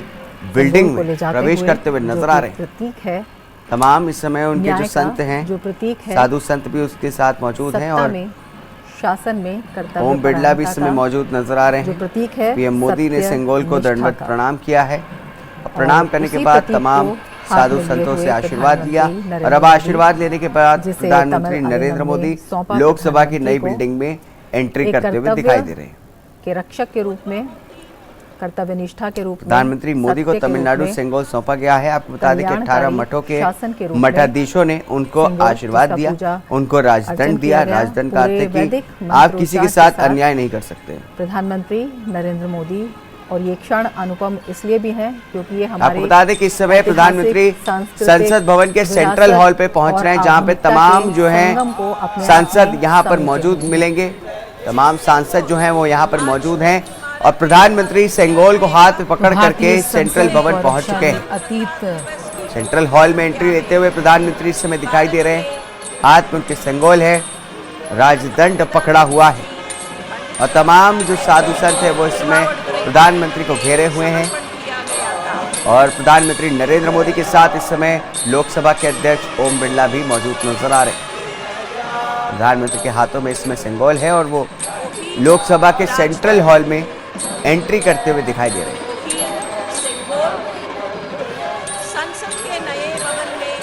बिल्डिंग में प्रवेश करते हुए नजर आ रहे हैं।
प्रतीक है
तमाम इस समय उनके जो संत हैं,
जो प्रतीक है,
साधु संत भी उसके साथ मौजूद हैं और
शासन में कर्तव्य
ओम बिरला भी इस समय मौजूद नजर आ रहे हैं।
जो प्रतीक है,
पीएम मोदी ने सेंगोल को दंडवत प्रणाम किया है और प्रणाम करने के बाद तमाम साधु संतों से आशीर्वाद लिया और अब आशीर्वाद लेने के बाद प्रधानमंत्री नरेंद्र मोदी लोकसभा की नई बिल्डिंग में एंट्री करते हुए दिखाई दे रहे हैं।
के रक्षक के रूप में, कर्तव्य निष्ठा के रूप में
प्रधानमंत्री मोदी को तमिलनाडु सेंगोल सौंपा गया है। आपको बता दें कि 18 मठों के मठाधीशों ने उनको आशीर्वाद दिया, उनको राजदंड दिया। राजदंड का अर्थ है कि आप किसी के साथ अन्याय नहीं कर सकते।
प्रधानमंत्री नरेंद्र मोदी और ये क्षण अनुपम इसलिए भी है क्योंकि ये हमारे,
आपको बता दें कि इस समय प्रधानमंत्री संसद भवन के सेंट्रल हॉल पे पहुंच रहे हैं जहां पे तमाम जो हैं सांसद यहां पर मौजूद मिलेंगे। तमाम सांसद जो हैं वो यहां पर मौजूद हैं और प्रधानमंत्री सेंगोल को हाथ में पकड़ करके सेंट्रल भवन पहुंच चुके हैं। सेंट्रल हॉल में एंट्री लेते हुए प्रधानमंत्री इस समय दिखाई दे रहे हैं। हाथ में उनके सेंगोल है, राजदंड पकड़ा हुआ है और तमाम जो साधु संत है वो इसमें प्रधानमंत्री को घेरे हुए हैं। और प्रधानमंत्री नरेंद्र मोदी के साथ इस समय लोकसभा के अध्यक्ष ओम बिरला भी मौजूद नजर आ रहे हैं। प्रधानमंत्री के हाथों में इसमें सिंबल है और वो लोकसभा के सेंट्रल हॉल में एंट्री करते हुए दिखाई दे रहे हैं।
संसद के नए भवन में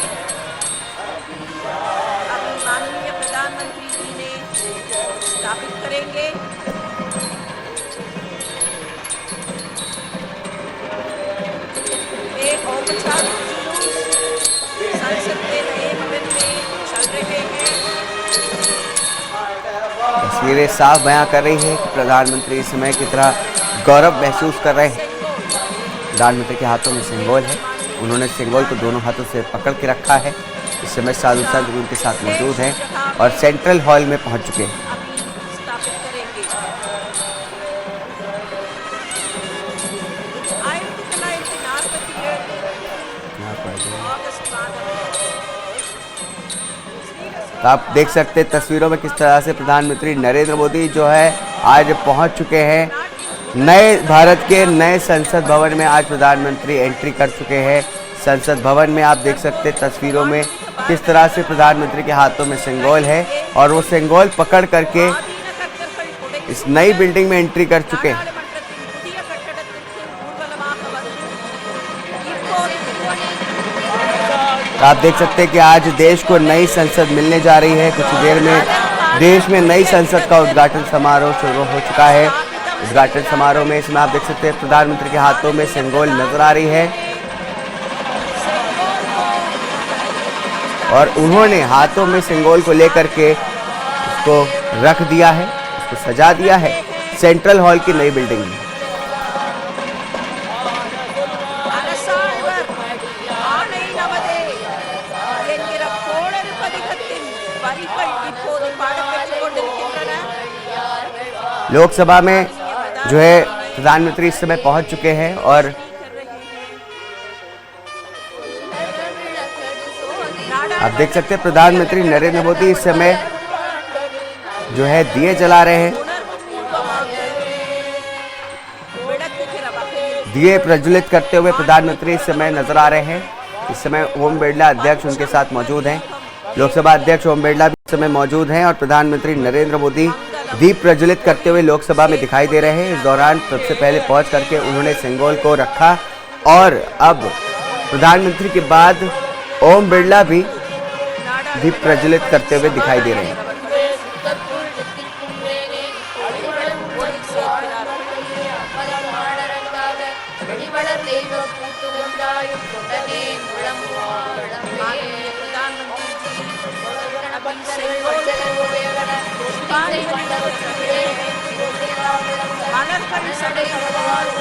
अभी माननीय प्रधानमंत्री जी ने स्थापित करेंगे। एक औपचारिक जुलूस संसद के नए भवन में चल रहे हैं।
तस्वीरें साफ बयां कर रही है कि प्रधानमंत्री इस समय की तरह गौरव महसूस कर रहे हैं। प्रधानमंत्री के हाथों में सिंबल है, उन्होंने सिंबल को दोनों हाथों से पकड़ के रखा है। इस समय साधु संत भी उनके साथ मौजूद हैं और सेंट्रल हॉल में पहुंच चुके हैं।
स्थापित करेंगे। 1947 ஆகஸ்ட் மாதம்
तो आप देख सकते हैं तस्वीरों में किस तरह से प्रधानमंत्री नरेंद्र मोदी जो है आज पहुंच चुके हैं। नए भारत के नए संसद भवन में आज प्रधानमंत्री एंट्री कर चुके हैं। संसद भवन में आप देख सकते हैं तस्वीरों में किस तरह से प्रधानमंत्री के हाथों में सिंबल है और वो सिंबल पकड़ करके इस नई बिल्डिंग में एंट्री कर चुके हैं। आप देख सकते हैं कि आज देश को नई संसद मिलने जा रही है। कुछ देर में देश में नई संसद का उद्घाटन समारोह शुरू हो चुका है। उद्घाटन समारोह में इसमें आप देख सकते हैं प्रधानमंत्री के हाथों में सिंबल नजर आ रही है और उन्होंने हाथों में सिंबल को लेकर के उसको रख दिया है, उसको सजा दिया है सेंट्रल हॉल की नई बिल्डिंग में। लोकसभा में जो है प्रधानमंत्री इस समय पहुंच चुके हैं और आप देख सकते हैं प्रधानमंत्री नरेंद्र मोदी इस समय जो है दिए जला रहे हैं। दिए प्रज्वलित करते हुए प्रधानमंत्री इस समय नजर आ रहे हैं। इस समय ओम बिरला अध्यक्ष उनके साथ मौजूद हैं। लोकसभा अध्यक्ष ओम बिरला भी इस समय मौजूद हैं और प्रधानमंत्री नरेंद्र मोदी दीप प्रज्वलित करते हुए लोकसभा में दिखाई दे रहे हैं। इस दौरान सबसे पहले पहुंच करके उन्होंने सिंबल को रखा और अब प्रधानमंत्री के बाद ओम बिरला भी दीप प्रज्वलित करते हुए दिखाई दे रहे हैं।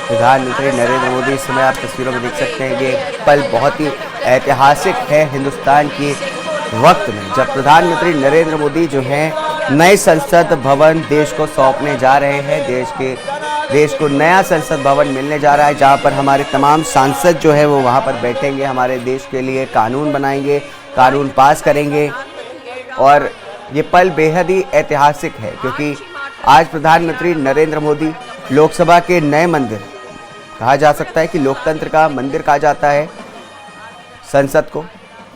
प्रधानमंत्री नरेंद्र मोदी इस समय आप तस्वीरों में देख सकते हैं ये पल बहुत ही ऐतिहासिक है हिंदुस्तान की वक्त में, जब प्रधानमंत्री नरेंद्र मोदी जो हैं नए संसद भवन देश को सौंपने जा रहे हैं। देश को नया संसद भवन मिलने जा रहा है जहां पर हमारे तमाम सांसद जो है वो वहां पर बैठेंगे, हमारे देश के लिए कानून बनाएंगे, कानून पास करेंगे। और ये पल बेहद ही ऐतिहासिक है क्योंकि आज प्रधानमंत्री नरेंद्र मोदी लोकसभा के नए मंदिर, कहा जा सकता है कि लोकतंत्र का मंदिर कहा जाता है संसद को,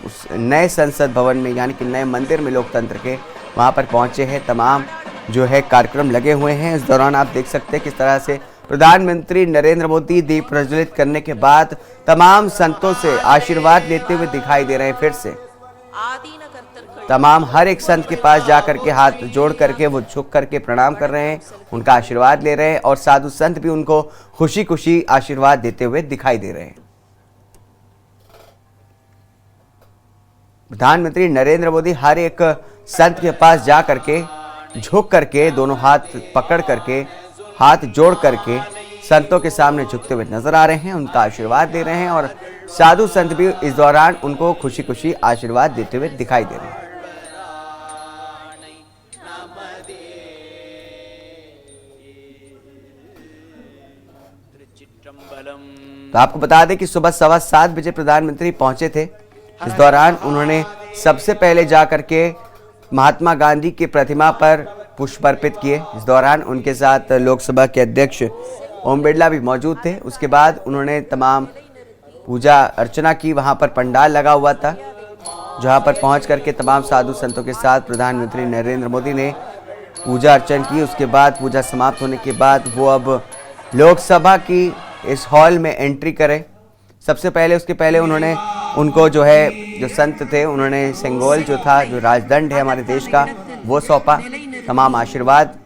उस नए संसद भवन में यानी कि नए मंदिर में लोकतंत्र के वहाँ पर पहुँचे हैं। तमाम जो है कार्यक्रम लगे हुए हैं। इस दौरान आप देख सकते हैं किस तरह से प्रधानमंत्री नरेंद्र मोदी दीप प्रज्वलित करने के बाद तमाम संतों से आशीर्वाद लेते हुए दिखाई दे रहे हैं। फिर से तमाम हर एक संत के पास जाकर के हाथ जोड़ करके वो झुक करके प्रणाम कर रहे हैं, उनका आशीर्वाद ले रहे हैं और साधु संत भी उनको खुशी खुशी आशीर्वाद देते हुए दिखाई दे रहे हैं। प्रधानमंत्री नरेंद्र मोदी हर एक संत के पास जा करके झुक करके दोनों हाथ पकड़ करके हाथ जोड़ करके संतों के सामने झुकते हुए नजर आ रहे हैं, उनका आशीर्वाद दे रहे हैं और साधु संत भी इस दौरान उनको खुशी खुशी आशीर्वाद देते हुए दिखाई दे रहे हैं। तो आपको बता दें कि सुबह 7:15 बजे प्रधानमंत्री पहुंचे थे। इस दौरान उन्होंने सबसे पहले जाकर के महात्मा गांधी की प्रतिमा पर पुष्प अर्पित किए। इस दौरान उनके साथ लोकसभा के अध्यक्ष ओम बिरला भी मौजूद थे। उसके बाद उन्होंने तमाम पूजा अर्चना की। वहां पर पंडाल लगा हुआ था, जहां पर पहुंच करके तमाम साधु संतों के साथ प्रधानमंत्री नरेंद्र मोदी ने पूजा अर्चन की। उसके बाद पूजा समाप्त होने के बाद वो अब लोकसभा की इस हॉल में एंट्री करें। सबसे पहले उसके पहले उन्होंने उनको जो है जो संत थे उन्होंने सेंगोल जो था, जो राजदंड है हमारे देश का, वो सौंपा। तमाम आशीर्वाद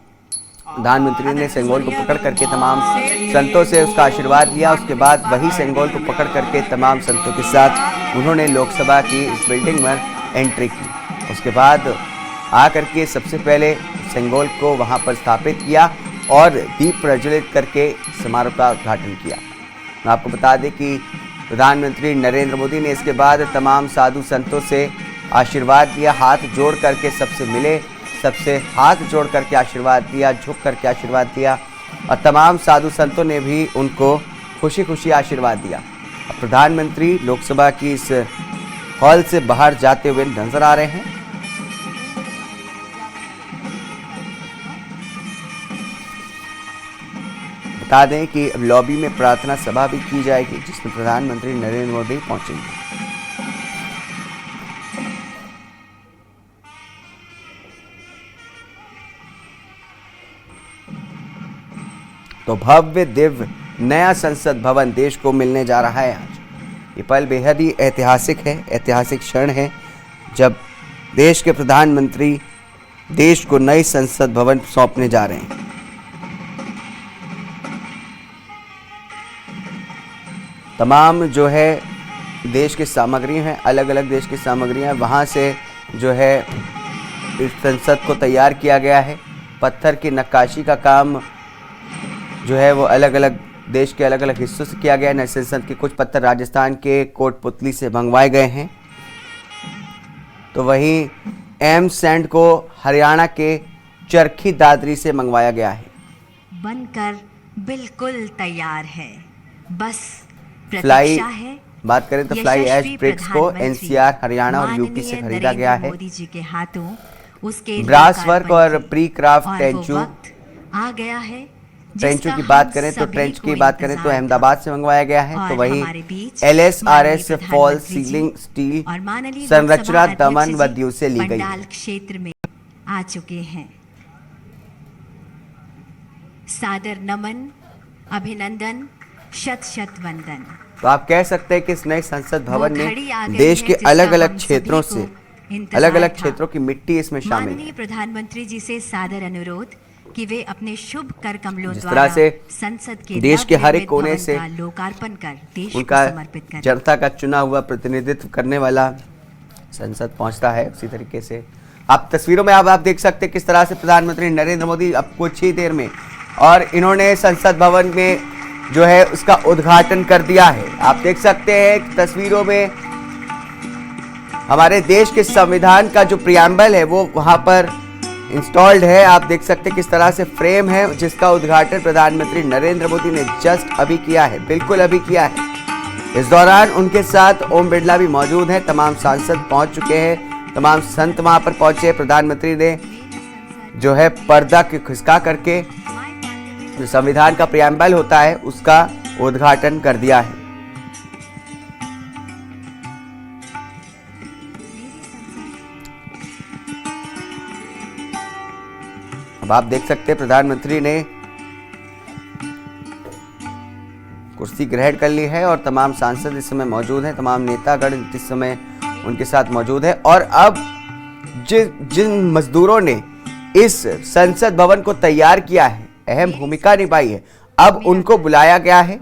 प्रधानमंत्री ने सेंगोल को पकड़ करके तमाम संतों से उसका आशीर्वाद लिया। उसके बाद वही सेंगोल को पकड़ करके तमाम संतों के साथ उन्होंने लोकसभा की इस बिल्डिंग में एंट्री की। उसके बाद आकर के सबसे पहले सेंगोल को वहां पर स्थापित किया और दीप प्रज्वलित करके समारोह का उद्घाटन किया। मैं आपको बता दें कि प्रधानमंत्री नरेंद्र मोदी ने इसके बाद तमाम साधु संतों से आशीर्वाद दिया, हाथ जोड़ करके सबसे मिले, सबसे हाथ जोड़ करके आशीर्वाद दिया, झुक करके आशीर्वाद दिया और तमाम साधु संतों ने भी उनको खुशी खुशी आशीर्वाद दिया। अब प्रधानमंत्री लोकसभा की इस हॉल से बाहर जाते हुए नजर आ रहे हैं। बता दें कि अब लॉबी में प्रार्थना सभा भी की जाएगी, जिसमें प्रधानमंत्री नरेंद्र मोदी पहुंचेंगे। तो भव्य दिव्य नया संसद भवन देश को मिलने जा रहा है आज। ये पल बेहद ही ऐतिहासिक है, ऐतिहासिक क्षण है जब देश के प्रधानमंत्री देश को नई संसद भवन सौंपने जा रहे हैं। तमाम जो है देश की सामग्री हैं, अलग अलग देश की सामग्रियां, वहाँ से जो है इस संसद को तैयार किया गया है। पत्थर की नक्काशी का काम जो है वो अलग अलग देश के अलग अलग हिस्सों से किया गया है। नई संसद के कुछ पत्थर राजस्थान के कोटपुतली से मंगवाए गए हैं, तो वहीं एम्स सैंड को हरियाणा के चरखी दादरी से मंगवाया गया है।
बनकर बिल्कुल तैयार है, बस
फ्लाई
है।
बात करें तो फ्लाई ऐश ब्रिक्स को एनसीआर हरियाणा और यूपी से खरीदा गया है।
मोदी जी के हाथों उसके
ब्रास वर्क और प्री क्राफ्ट टेंचू
आ गया है।
ट्रेंचों की बात करें तो ट्रेंच की बात करें तो अहमदाबाद से मंगवाया गया है। तो वही LSRS फॉल सीलिंग स्टील संरचना दमन व दीव से ली गई है।
क्षेत्र में आ चुके हैं। सादर नमन, अभिनंदन, शत शत वंदन।
तो आप कह सकते हैं कि इस नए संसद भवन में देश के अलग अलग क्षेत्रों से अलग अलग क्षेत्रों की मिट्टी इसमें शामिल है।
प्रधानमंत्री जी से सादर अनुरोध कि वे अपने शुभ कर कमलों
जिस तरह से
संसद के
देश के हर एक कोने से
लोकार्पण कर देश
उनका
को समर्पित करें।
जनता का चुना हुआ प्रतिनिधित्व करने वाला संसद पहुंचता है, उसी तरीके से आप तस्वीरों में आप देख सकते हैं किस तरह से प्रधानमंत्री नरेंद्र मोदी अब कुछ ही देर में और इन्होंने संसद भवन में जो है उसका उद्घाटन कर दिया है। आप देख सकते हैं तस्वीरों में हमारे देश के संविधान का जो प्रियम्बल है वो वहां पर इंस्टॉल्ड है। आप देख सकते हैं किस तरह से फ्रेम है जिसका उद्घाटन प्रधानमंत्री नरेंद्र मोदी ने जस्ट अभी किया है, बिल्कुल अभी किया है। इस दौरान उनके साथ ओम बिरला भी मौजूद हैं, तमाम सांसद पहुंच चुके हैं, तमाम संत वहां पर पहुंचे। प्रधानमंत्री ने जो है पर्दा के खिसका करके जो संविधान का प्रियम्बल होता है उसका उद्घाटन कर दिया है। अब आप देख सकते हैं प्रधानमंत्री ने कुर्सी ग्रहण कर ली है और तमाम सांसद इस समय मौजूद हैं, तमाम नेतागण इस समय उनके साथ मौजूद है। और अब जिन मजदूरों ने इस संसद भवन को तैयार किया है, अहम भूमिका निभाई है, अब उनको बुलाया गया है,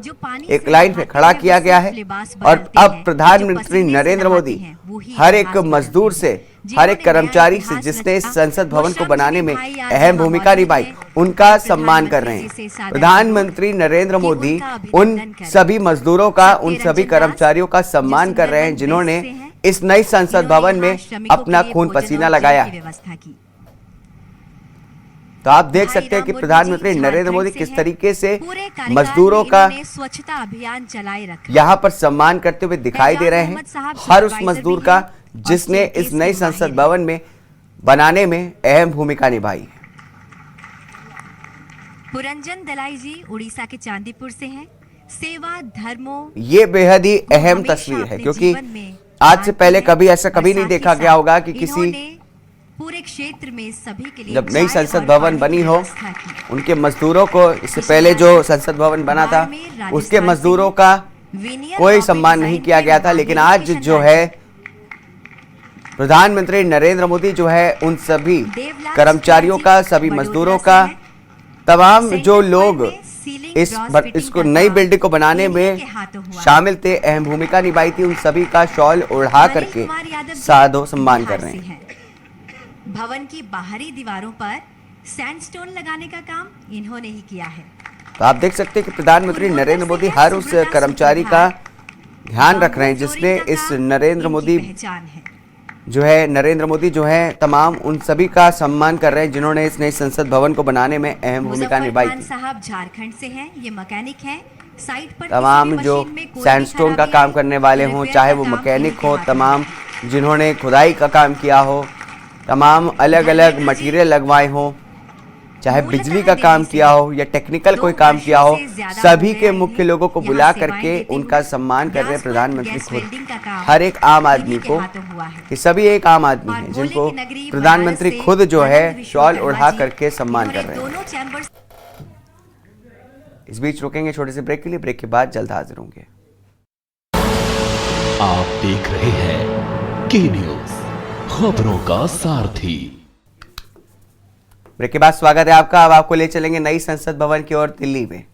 एक लाइन पे खड़ा किया गया है और अब प्रधानमंत्री नरेंद्र मोदी हर एक मजदूर से, हर एक कर्मचारी से जिसने इस संसद भवन को बनाने में अहम भूमिका निभाई उनका सम्मान कर रहे हैं। प्रधानमंत्री नरेंद्र मोदी उन सभी मजदूरों का, उन सभी कर्मचारियों का सम्मान कर रहे हैं जिन्होंने इस नई संसद भवन में अपना खून पसीना लगाया है। तो आप देख सकते हैं कि प्रधानमंत्री नरेंद्र मोदी किस तरीके से मजदूरों का
स्वच्छता अभियान चलाए रखा,
यहाँ पर सम्मान करते हुए दिखाई दे रहे हैं। हर उस मजदूर का जिसने इस नई संसद भवन में बनाने में अहम भूमिका निभाई है।
पुरंजन दलाई जी उड़ीसा के चांदीपुर से हैं। सेवा धर्मों
ये बेहद ही अहम तस्वीर है, क्योंकि आज से पहले कभी ऐसा कभी नहीं देखा गया होगा कि किसी
पूरे क्षेत्र में सभी के लिए
जब नई संसद भवन बनी हो, उनके मजदूरों को, इससे पहले जो संसद भवन बना था उसके मजदूरों का कोई सम्मान नहीं किया गया था। लेकिन आज जो है प्रधानमंत्री नरेंद्र मोदी जो है उन सभी कर्मचारियों का, सभी मजदूरों का, तमाम जो लोग इसको नई बिल्डिंग को बनाने में शामिल थे, अहम भूमिका निभाई थी, उन सभी का शॉल ओढ़ा करके सादो सम्मान कर रहे हैं।
भवन की बाहरी दीवारों पर सैंडस्टोन लगाने का काम इन्होंने ही किया है।
तो आप देख सकते हैं कि प्रधानमंत्री नरेंद्र मोदी हर उस कर्मचारी का ध्यान रख रहे हैं जिसने इस नरेंद्र मोदी जो है तमाम उन सभी का सम्मान कर रहे हैं जिन्होंने इस नई संसद भवन को बनाने में अहम भूमिका निभाई थी।
साहब झारखंड से हैं, ये मैकेनिक हैं। साइट पर
तमाम जो सैंडस्टोन का काम करने वाले हों, चाहे वो मैकेनिक हो, तमाम जिन्होंने खुदाई का काम किया हो, तमाम अलग अलग मटेरियल लगवाए हों, चाहे बिजली का काम किया हो या टेक्निकल कोई काम किया हो, सभी के मुख्य लोगों को बुला करके उनका सम्मान कर रहे हैं प्रधानमंत्री खुद। हर एक आम आदमी को, ये सभी एक आम आदमी हैं जिनको प्रधानमंत्री खुद जो है शॉल ओढ़ा करके सम्मान कर रहे हैं। इस बीच रुकेंगे छोटे से ब्रेक के लिए, ब्रेक के बाद जल्द हाजिर होंगे।
आप देख रहे हैं के न्यूज, खबरों का सारथी।
ब्रेक के बाद स्वागत है आपका। अब आपको ले चलेंगे नई संसद भवन की ओर दिल्ली में।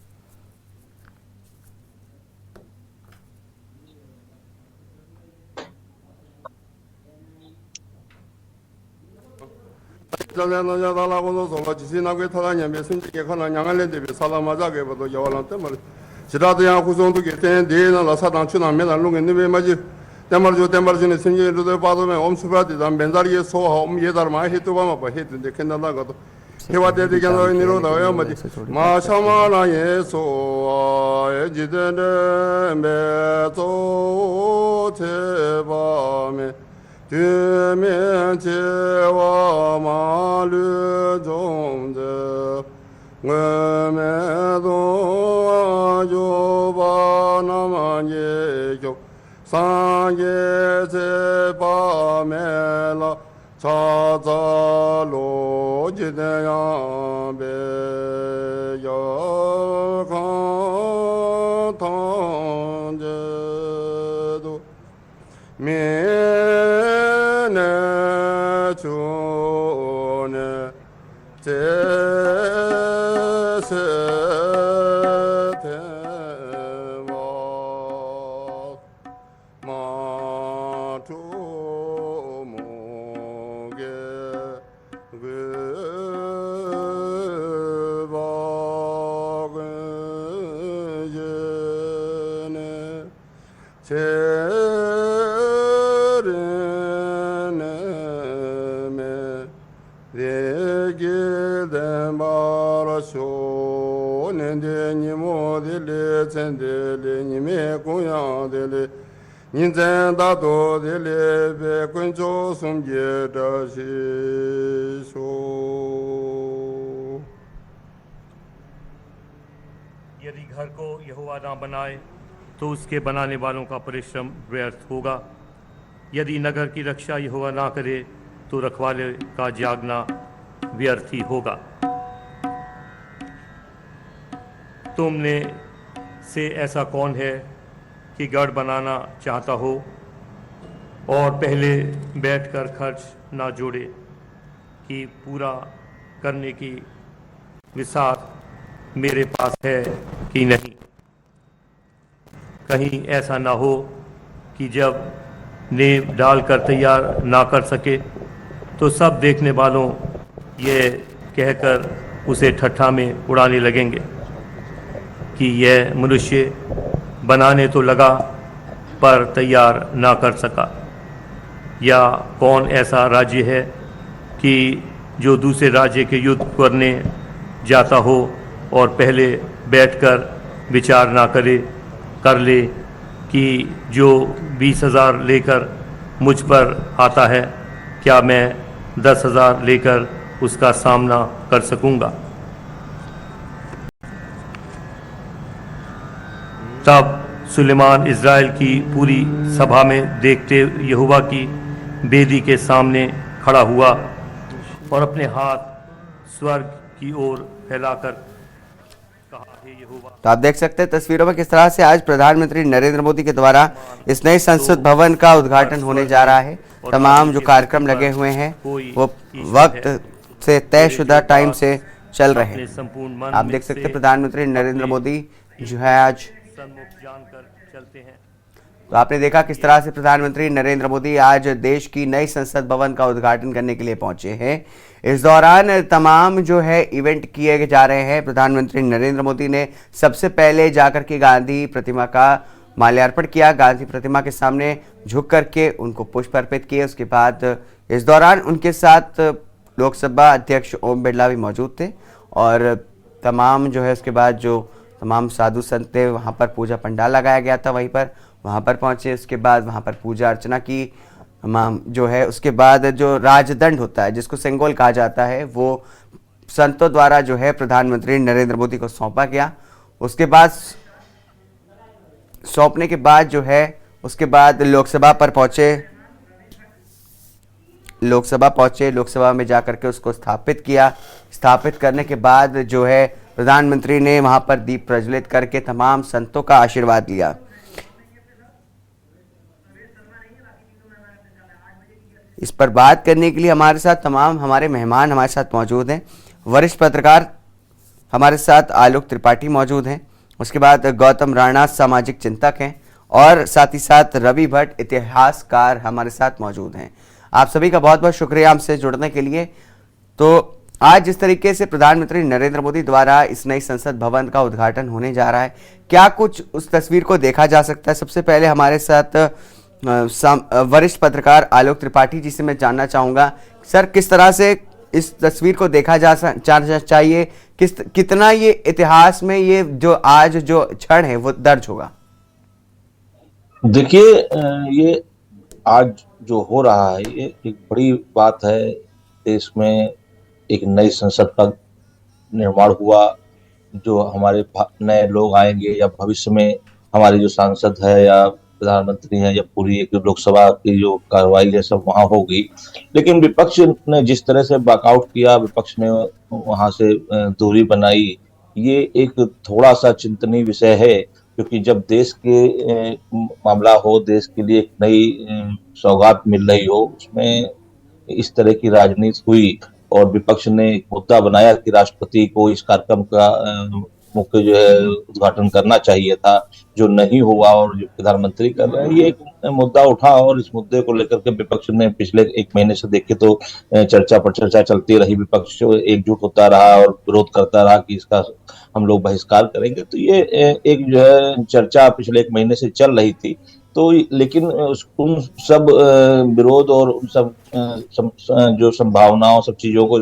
यदि घर को यहोवा ना बनाए तो उसके बनाने वालों का परिश्रम व्यर्थ होगा। यदि नगर की रक्षा यहोवा ना करे तो रखवाले का जागना व्यर्थ ही होगा। तुमने से ऐसा कौन है कि गढ़ बनाना चाहता हो और पहले बैठकर खर्च ना जोड़े कि पूरा करने की विसाख मेरे पास है कि नहीं। कहीं ऐसा ना हो कि जब नींव डालकर तैयार ना कर सके तो सब देखने वालों ये कहकर उसे ठट्ठा में उड़ाने लगेंगे कि यह मनुष्य बनाने तो लगा पर तैयार ना कर सका। या कौन ऐसा राज्य है कि जो दूसरे राज्य के युद्ध करने जाता हो और पहले बैठकर विचार ना कर ले कि जो 20,000 लेकर मुझ पर आता है क्या मैं 10,000 लेकर उसका सामना कर सकूंगा। तब सुलेमान इज़राइल की पूरी सभा में देखते यहोवा की वेदी के सामने खड़ा हुआ और अपने हाथ स्वर्ग की ओर फैलाकर कहा, हे यहोवा।
तो आप देख सकते हैं तस्वीरों में किस तरह से आज प्रधानमंत्री नरेंद्र मोदी के द्वारा इस नए संसद भवन का उद्घाटन होने जा रहा है। तमाम जो कार्यक्रम लगे हुए हैं वो वक्त से तयशुदा टाइम से चल रहे हैं। आप देख सकते हैं प्रधानमंत्री नरेंद्र मोदी जो है आज, तो आपने देखा किस तरह से प्रधानमंत्री नरेंद्र मोदी आज देश की नई संसद भवन का उद्घाटन करने के लिए पहुंचे हैं। इस दौरान तमाम जो है इवेंट किए जा रहे हैं। प्रधानमंत्री नरेंद्र मोदी ने सबसे पहले जाकर के गांधी प्रतिमा का माल्यार्पण किया, गांधी प्रतिमा के सामने झुक करके उनको पुष्प अर्पित किए। उसके बाद इस दौरान उनके साथ लोकसभा अध्यक्ष ओम बिरला भी मौजूद थे और तमाम जो है उसके बाद जो तमाम साधु संत थे, वहाँ पर पूजा पंडाल लगाया गया था, वहाँ पर पहुँचे। उसके बाद वहाँ पर पूजा अर्चना की तमाम जो है। उसके बाद जो राजदंड होता है जिसको सेंगोल कहा जाता है, वो संतों द्वारा जो है प्रधानमंत्री नरेंद्र मोदी को सौंपा गया। उसके बाद सौंपने के बाद जो है उसके बाद लोकसभा पहुंचे, लोकसभा में जाकर के उसको स्थापित किया। स्थापित करने के बाद जो है प्रधानमंत्री ने वहां पर दीप प्रज्वलित करके तमाम संतों का आशीर्वाद लिया। इस पर बात करने के लिए हमारे साथ तमाम हमारे मेहमान हमारे साथ मौजूद हैं। वरिष्ठ पत्रकार हमारे साथ आलोक त्रिपाठी मौजूद हैं, उसके बाद गौतम राणा सामाजिक चिंतक हैं और साथ ही साथ रवि भट्ट इतिहासकार हमारे साथ मौजूद हैं। आप सभी का बहुत बहुत शुक्रिया हमसे जुड़ने के लिए। तो आज जिस तरीके से प्रधानमंत्री नरेंद्र मोदी द्वारा इस नई संसद भवन का उद्घाटन होने जा रहा है, क्या कुछ उस तस्वीर को देखा जा सकता है? सबसे पहले हमारे साथ वरिष्ठ पत्रकार आलोक त्रिपाठी जी से मैं जानना चाहूँगा, सर किस तरह से इस तस्वीर को देखा जाना चाहिए, कितना ये इतिहास में ये जो आज जो क्षण है वो दर्ज होगा?
देखिए, ये आज जो हो रहा है ये एक बड़ी बात है। देश में एक नई संसद का निर्माण हुआ, जो हमारे नए लोग आएंगे या भविष्य में हमारे जो सांसद है या प्रधानमंत्री है या पूरी एक लोकसभा की जो कार्रवाई है सब वहां होगी। लेकिन विपक्ष ने जिस तरह से वॉकआउट किया, विपक्ष ने वहां से दूरी बनाई, ये एक थोड़ा सा चिंतनीय विषय है। क्योंकि जब देश के मामला हो, देश के लिए एक नई सौगात मिल रही हो, उसमें इस तरह की राजनीति हुई और विपक्ष ने एक मुद्दा बनाया कि राष्ट्रपति को इस कार्यक्रम का मुख्य जो है उद्घाटन करना चाहिए था, जो नहीं हुआ और जो प्रधानमंत्री कर रहे हैं, ये एक मुद्दा उठा और इस मुद्दे को लेकर के विपक्ष ने पिछले एक महीने से देखे तो चर्चा पर चर्चा चलती रही। विपक्ष एकजुट होता रहा और विरोध करता रहा कि इसका हम लोग बहिष्कार करेंगे। तो ये एक जो है चर्चा पिछले एक महीने से चल रही थी। तो लेकिन उन सब विरोध और उन सब जो संभावनाओं सब चीजों को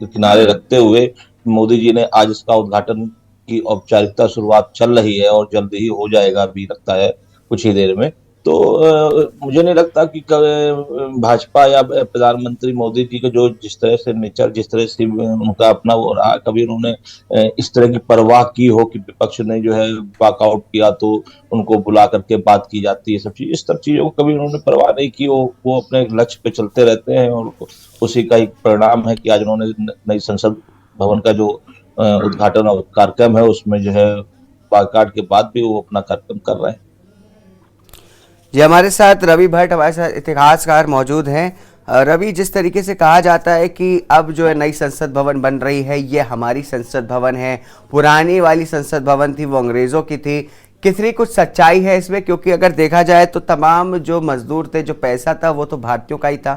किनारे रखते हुए मोदी जी ने आज इसका उद्घाटन की औपचारिकता शुरुआत चल रही है और जल्द ही हो जाएगा, भी लगता है कुछ ही देर में। तो मुझे नहीं लगता कि भाजपा या प्रधानमंत्री मोदी जी का जो जिस तरह से नेचर, जिस तरह से उनका अपना वो रहा, कभी उन्होंने इस तरह की परवाह की हो कि विपक्ष ने जो है वॉकआउट किया तो उनको बुला करके बात की जाती है। सब चीज इस तरह चीजों को कभी उन्होंने परवाह नहीं की। वो अपने लक्ष्य पे चलते रहते हैं और उसी का एक परिणाम है कि आज उन्होंने नई संसद भवन का जो उद्घाटन और कार्यक्रम है उसमें जो है बाकाट के बाद भी वो अपना कार्यक्रम कर रहे हैं।
जी, हमारे साथ रवि भट्ट हमारे साथ इतिहासकार मौजूद हैं। रवि, जिस तरीके से कहा जाता है कि अब जो है नई संसद भवन बन रही है, ये हमारी संसद भवन है, पुरानी वाली संसद भवन थी वो अंग्रेजों की थी, कितनी कुछ सच्चाई है इसमें? क्योंकि अगर देखा जाए तो तमाम जो मजदूर थे, जो पैसा था वो तो भारतीयों का ही था।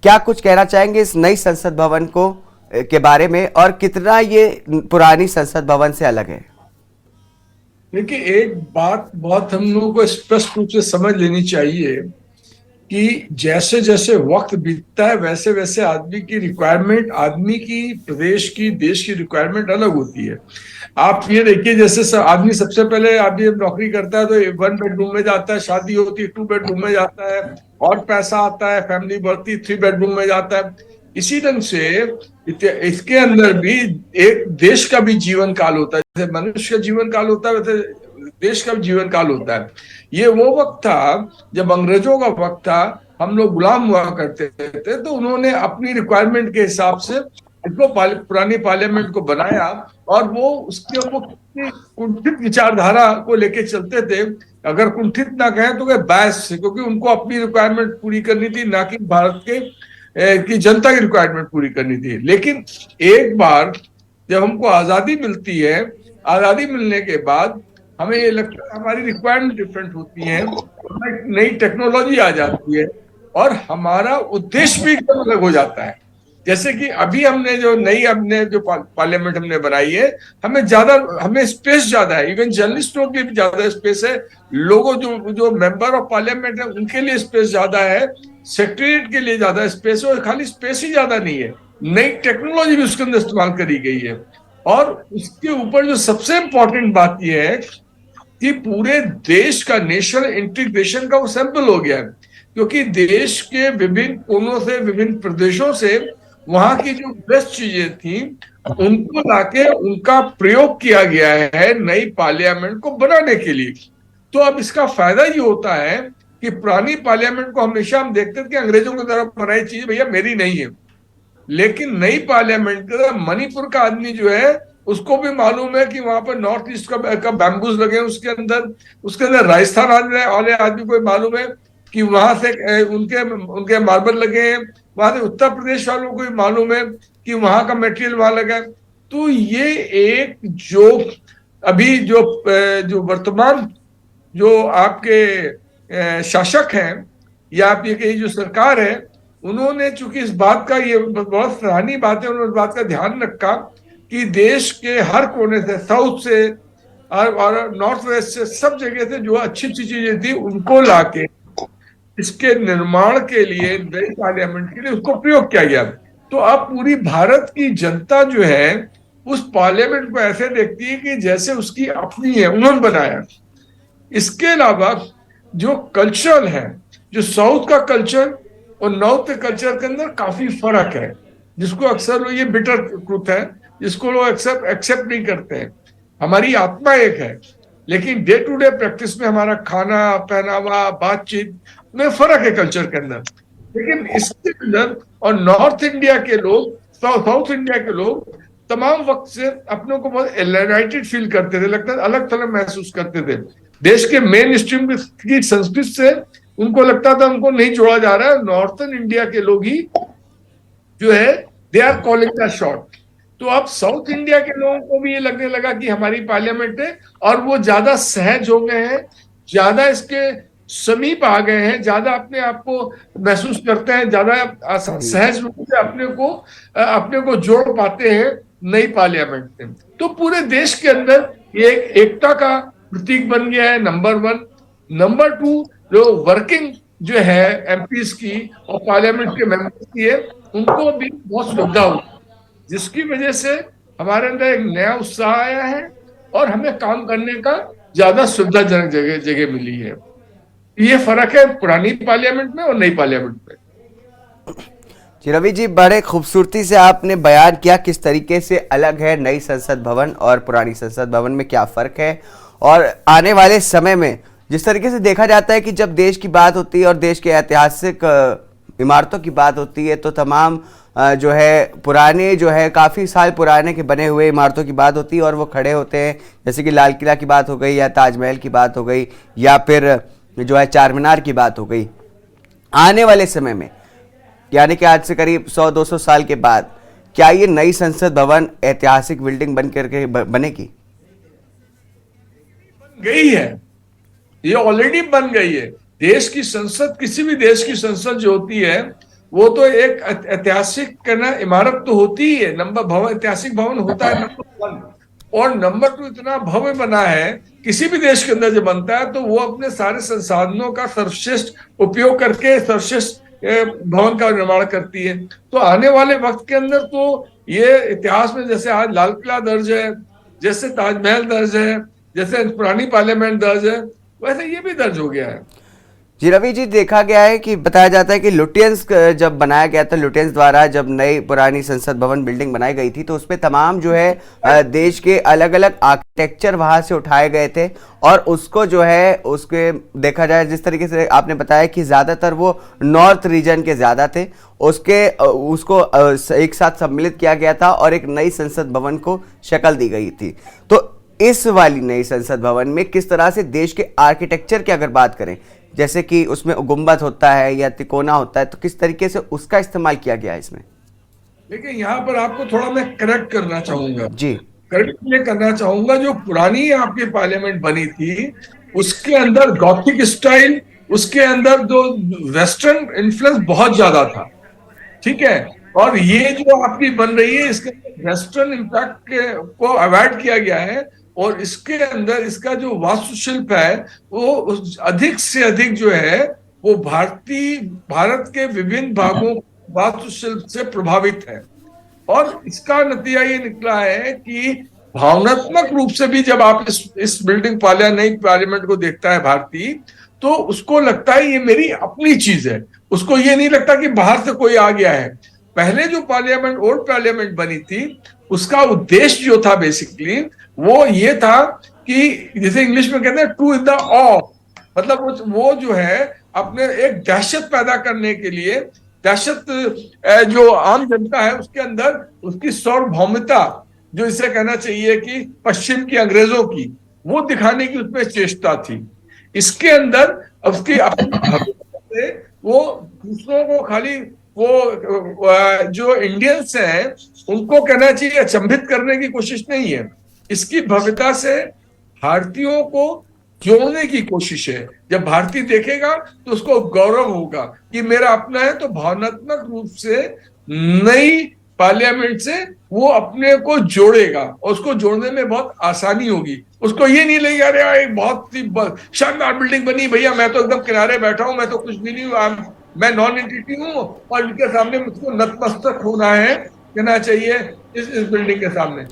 क्या कुछ कहना चाहेंगे इस नई संसद भवन को के बारे में और कितना ये पुरानी संसद भवन से अलग है?
देखिए, एक बात बहुत हम लोगों को स्पष्ट रूप से समझ लेनी चाहिए कि जैसे जैसे वक्त बीतता है वैसे वैसे आदमी की रिक्वायरमेंट, आदमी की, प्रदेश की, देश की रिक्वायरमेंट अलग होती है। आप ये देखिए, जैसे आदमी सबसे पहले आदमी जब नौकरी करता है तो 1 बेडरूम में जाता है, शादी होती है 2 बेडरूम में जाता है, और पैसा आता है, फैमिली बढ़ती 3 बेडरूम में जाता है। इसी ढंग से इसके अंदर भी एक देश का भी जीवन काल होता है। जैसे मनुष्य का जीवन काल होता है, वैसे देश का जीवन काल होता है। ये वो वक्त था जब अंग्रेजों का वक्त था, हम लोग गुलाम हुआ करते थे, तो उन्होंने अपनी रिक्वायरमेंट के हिसाब से इसको पुरानी पार्लियामेंट को बनाया, और वो उसके वो कुंठित विचारधारा को लेके चलते थे। अगर कुंठित ना कहें तो वे बैस, क्योंकि उनको अपनी रिक्वायरमेंट पूरी करनी थी, ना कि भारत के की जनता की रिक्वायरमेंट पूरी करनी थी। लेकिन एक बार जब हमको आजादी मिलती है, आजादी मिलने के बाद हमें ये लगता है हमारी रिक्वायरमेंट डिफरेंट होती है, नई टेक्नोलॉजी आ जाती है, और हमारा उद्देश्य भी एकदम अलग हो जाता है। जैसे कि अभी हमने जो पार्लियामेंट हमने बनाई है, हमें स्पेस ज्यादा है, इवन जर्नलिस्टों के भी ज्यादा स्पेस है, लोगों जो मेंबर ऑफ पार्लियामेंट है उनके लिए स्पेस ज्यादा है, सेक्रेटरीट के लिए ज्यादा स्पेस है, और खाली स्पेस ही ज्यादा नहीं है, नई टेक्नोलॉजी भी उसके अंदर इस्तेमाल करी गई है। और उसके ऊपर जो सबसे इंपॉर्टेंट बात यह है कि पूरे देश का नेशनल इंटीग्रेशन का वो सैंपल हो गया है, क्योंकि देश के विभिन्न कोनों से, विभिन्न प्रदेशों से वहां की जो बेस्ट चीजें थी उनको लाके उनका प्रयोग किया गया है नई पार्लियामेंट को बनाने के लिए। तो अब इसका फायदा ये होता है कि पुरानी पार्लियामेंट को हमेशा हम देखते थे कि अंग्रेजों की तरफ बनाई चीज भैया मेरी नहीं है, लेकिन नई पार्लियामेंट के अंदर मणिपुर का आदमी जो है उसको भी मालूम है कि वहां पर नॉर्थ ईस्ट का बैम्बूज लगे, उसके अंदर राजस्थान वाले आदमी को मालूम है कि वहां से उनके मार्बल लगे हैं, वहां से उत्तर प्रदेश वालों को भी मालूम है कि वहां का मटेरियल वहां लगा है। तो ये एक जो अभी जो वर्तमान जो आपके शासक हैं या आप ये कहिए जो सरकार है, उन्होंने चूंकि इस बात का, ये बहुत सराहनीय बात है, उन्होंने इस बात का ध्यान रखा कि देश के हर कोने से, साउथ से और नॉर्थ वेस्ट से, सब जगह से जो अच्छी अच्छी चीजें थी उनको लाके इसके निर्माण के लिए, नई पार्लियामेंट के लिए उसको प्रयोग किया गया। तो अब पूरी भारत की जनता जो है उस पार्लियामेंट को ऐसे देखती है कि जैसे उसकी अपनी है, उन्होंने बनाया। इसके अलावा जो कल्चर है, जो साउथ का कल्चर और नॉर्थ के कल्चर के अंदर काफी फर्क है, जिसको अक्सर लोग, ये बिटर ट्रूथ है, जिसको लोग एक्सेप्ट नहीं करते हैं। हमारी आत्मा एक है, लेकिन डे टू डे प्रैक्टिस में हमारा खाना, पहनावा, बातचीत में फर्क है कल्चर के अंदर। लेकिन इसके अंदर और नॉर्थ इंडिया के लोग, साउथ इंडिया के लोग तमाम वक्त से अपने को बहुत एलिएनेटेड फील करते थे, लगता है अलग थलग महसूस करते थे। देश के मेन स्ट्रीम की संस्कृति से उनको लगता था उनको नहीं जोड़ा जा रहा है, नॉर्थर्न इंडिया के लोग ही जो है they are calling the shot. तो अब साउथ इंडिया के लोगों को भी ये लगने लगा कि हमारी पार्लियामेंट है, और वो ज्यादा सहज हो गए हैं, ज्यादा इसके समीप आ गए हैं, ज्यादा अपने आप को महसूस करते हैं, ज्यादा सहज रूप से अपने को जोड़ पाते हैं नई पार्लियामेंट में। तो पूरे देश के अंदर ये एक एकता का प्रतीक बन गया है, नंबर 1। नंबर 2, जो वर्किंग जो है एमपीज की और पार्लियामेंट के मेंबर्स की है, उनको भी बहुत सुविधा हुई, जिसकी वजह से हमारे अंदर एक नया उत्साह आया है और हमें काम करने का ज्यादा सुविधाजनक जगह मिली है। ये फर्क है पुरानी पार्लियामेंट में और नई पार्लियामेंट में।
रवि जी, बड़े खूबसूरती से आपने बयान किया किस तरीके से अलग है नई संसद भवन और पुरानी संसद भवन में, क्या फर्क है। और आने वाले समय में जिस तरीके से देखा जाता है कि जब देश की बात होती है और देश के ऐतिहासिक इमारतों की बात होती है तो तमाम जो है पुराने, जो है काफ़ी साल पुराने के बने हुए इमारतों की बात होती है और वो खड़े होते हैं, जैसे कि लाल किला की बात हो गई या ताजमहल की बात हो गई या फिर जो है चार मीनार की बात हो गई। आने वाले समय में, यानी कि आज से करीब 100-200 साल के बाद, क्या ये नई संसद भवन ऐतिहासिक बिल्डिंग बन करके बनेगी?
गई है, ये ऑलरेडी बन गई है। देश की संसद, किसी भी देश की संसद जो होती है वो तो एक ऐतिहासिक इमारत तो होती ही है, ऐतिहासिक भवन होता है नंबर 1। और नंबर 2 इतना भव्य बना है, किसी भी देश के अंदर जब बनता है तो वो अपने सारे संसाधनों का सर्वश्रेष्ठ उपयोग करके सर्वश्रेष्ठ भवन का निर्माण करती है। तो आने वाले वक्त के अंदर तो ये इतिहास में जैसे आज लाल किला दर्ज है, जैसे ताजमहल दर्ज है, जैसे पुरानी पार्लियामेंट दर्ज है, वैसे ये भी दर्ज हो गया है।
जी रवि जी, देखा गया है कि बताया जाता है कि लुटियंस जब बनाया गया था, लुटियंस द्वारा जब नई पुरानी संसद भवन बिल्डिंग बनाई गई थी, तो उसपे तमाम जो है देश के अलग अलग आर्किटेक्चर वहां से उठाए गए थे और उसको जो है उसके देखा जाए जिस तरीके से आपने बताया कि ज्यादातर वो नॉर्थ रीजन के ज्यादा थे, उसको एक साथ सम्मिलित किया गया था और एक नई संसद भवन को शक्ल दी गई थी। तो इस वाली नई संसद भवन में किस तरह से देश के आर्किटेक्चर की अगर बात करें, जैसे कि उसमें गुंबद होता है या तिकोना होता है, तो किस तरीके से उसका इस्तेमाल किया गया है इसमें?
देखिए, यहाँ पर आपको थोड़ा मैं करेक्ट करना चाहूंगा।
जी,
करेक्ट ये करना चाहूंगा, जो पुरानी आपकी पार्लियामेंट बनी थी उसके अंदर गॉथिक स्टाइल, उसके अंदर जो वेस्टर्न इन्फ्लुएंस बहुत ज्यादा था, ठीक है। और ये जो आपकी बन रही है इसके वेस्टर्न इम्पैक्ट को अवॉइड किया गया है और इसके अंदर इसका जो वास्तुशिल्प है वो अधिक से अधिक जो है वो भारत के विभिन्न भागों वास्तुशिल्प से प्रभावित है। और इसका नतीजा ये निकला है कि भावनात्मक रूप से भी जब आप इस बिल्डिंग नई पार्लियामेंट को देखता है भारतीय, तो उसको लगता है ये मेरी अपनी चीज है, उसको ये नहीं लगता कि बाहर से कोई आ गया है। पहले जो पार्लियामेंट ओल्ड पार्लियामेंट बनी थी उसका उद्देश्य जो था बेसिकली वो ये था कि जैसे इंग्लिश में कहते हैं टू इन द ऑ, मतलब वो जो है अपने एक दहशत पैदा करने के लिए, दहशत जो आम जनता है उसके अंदर उसकी सार्वभौमिकता, जो इसे कहना चाहिए कि पश्चिम की अंग्रेजों की, वो दिखाने की उसमें चेष्टा थी। इसके अंदर उसकी अपनी वो दूसरों को खाली वो जो इंडियंस हैं उनको कहना चाहिए अचंभित करने की कोशिश नहीं है, इसकी भव्यता से भारतीयों को जोड़ने की कोशिश है। जब भारतीय देखेगा तो उसको गौरव होगा कि मेरा अपना है, तो भावनात्मक रूप से नई पार्लियामेंट से वो अपने को जोड़ेगा और उसको जोड़ने में बहुत आसानी होगी। उसको ये नहीं लगेगा अरे एक बहुत ही शानदार बिल्डिंग बनी भैया, मैं तो एकदम किनारे बैठा हूं, मैं तो कुछ भी नहीं हूँ, मैं नॉन एंटिटी हूँ और इनके सामने मुझको नतमस्तक होना है, कहना चाहिए इस बिल्डिंग के सामने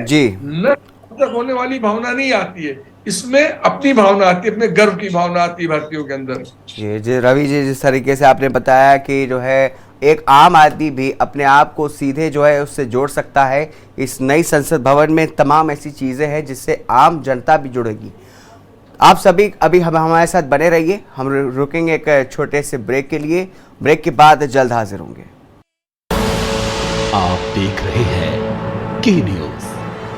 जी।
नतमस्तक होने वाली भावना नहीं आती है, इसमें अपनी भावना आती है, अपने गर्व की भावना आती है भारतीयों के अंदर।
जी रवि जी, जिस तरीके से आपने बताया कि जो है एक आम आदमी भी अपने आप को सीधे जो है उससे जोड़ सकता है, इस नई संसद भवन में तमाम ऐसी चीज़ें हैं जिससे आम जनता भी जुड़ेगी। आप सभी अभी हमारे साथ बने रहिए, हम रुकेंगे एक छोटे से ब्रेक के लिए, ब्रेक के बाद जल्द हाजिर होंगे।
आप देख रहे हैं के न्यूज़,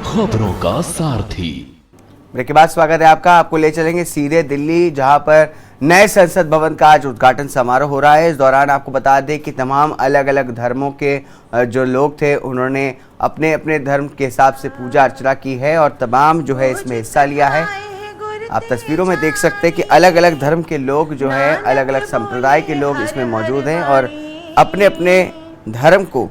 खबरों का सारथी।
ब्रेक के बाद स्वागत है आपका। आपको ले चलेंगे सीधे दिल्ली, जहां पर नए संसद भवन का आज उद्घाटन समारोह हो रहा है। इस दौरान आपको बता दें कि तमाम अलग अलग धर्मों के जो लोग थे उन्होंने अपने अपने धर्म के हिसाब से पूजा अर्चना की है और तमाम जो है इसमें हिस्सा लिया है। आप तस्वीरों में देख सकते हैं कि अलग अलग धर्म के लोग जो हैं, अलग अलग संप्रदाय के लोग इसमें मौजूद हैं और अपने अपने धर्म को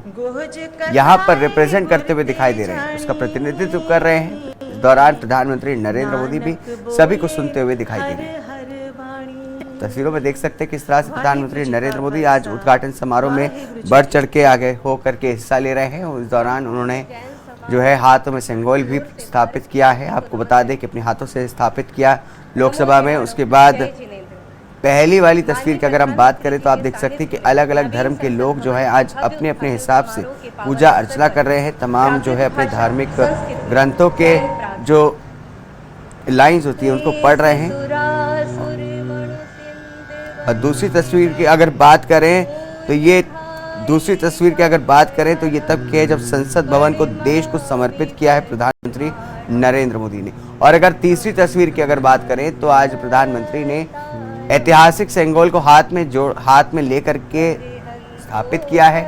यहाँ पर रिप्रेजेंट करते हुए दिखाई दे रहे हैं, उसका प्रतिनिधित्व कर रहे हैं। इस दौरान प्रधानमंत्री नरेंद्र मोदी भी सभी को सुनते हुए दिखाई दे रहे हैं। तस्वीरों में देख सकते हैं किस तरह से प्रधानमंत्री नरेंद्र मोदी आज उद्घाटन समारोह में बढ़ चढ़ के आगे होकर के हिस्सा ले रहे हैं। इस दौरान उन्होंने जो है हाथों में सिंबल भी स्थापित किया है। आपको बता दें कि अपने हाथों से स्थापित किया लोकसभा में। उसके बाद पहली वाली तस्वीर की अगर हम बात करें तो आप देख सकते हैं कि अलग अलग धर्म के लोग जो है आज अपने अपने हिसाब से पूजा अर्चना कर रहे हैं। तमाम जो है अपने धार्मिक ग्रंथों के जो लाइंस होती है उनको पढ़ रहे हैं। और दूसरी तस्वीर की अगर बात करें तो ये तब के जब संसद भवन को देश को समर्पित किया है प्रधानमंत्री नरेंद्र मोदी ने। और अगर तीसरी तस्वीर की अगर बात करें तो आज प्रधानमंत्री ने ऐतिहासिक सिंबल को हाथ में लेकर के स्थापित किया है।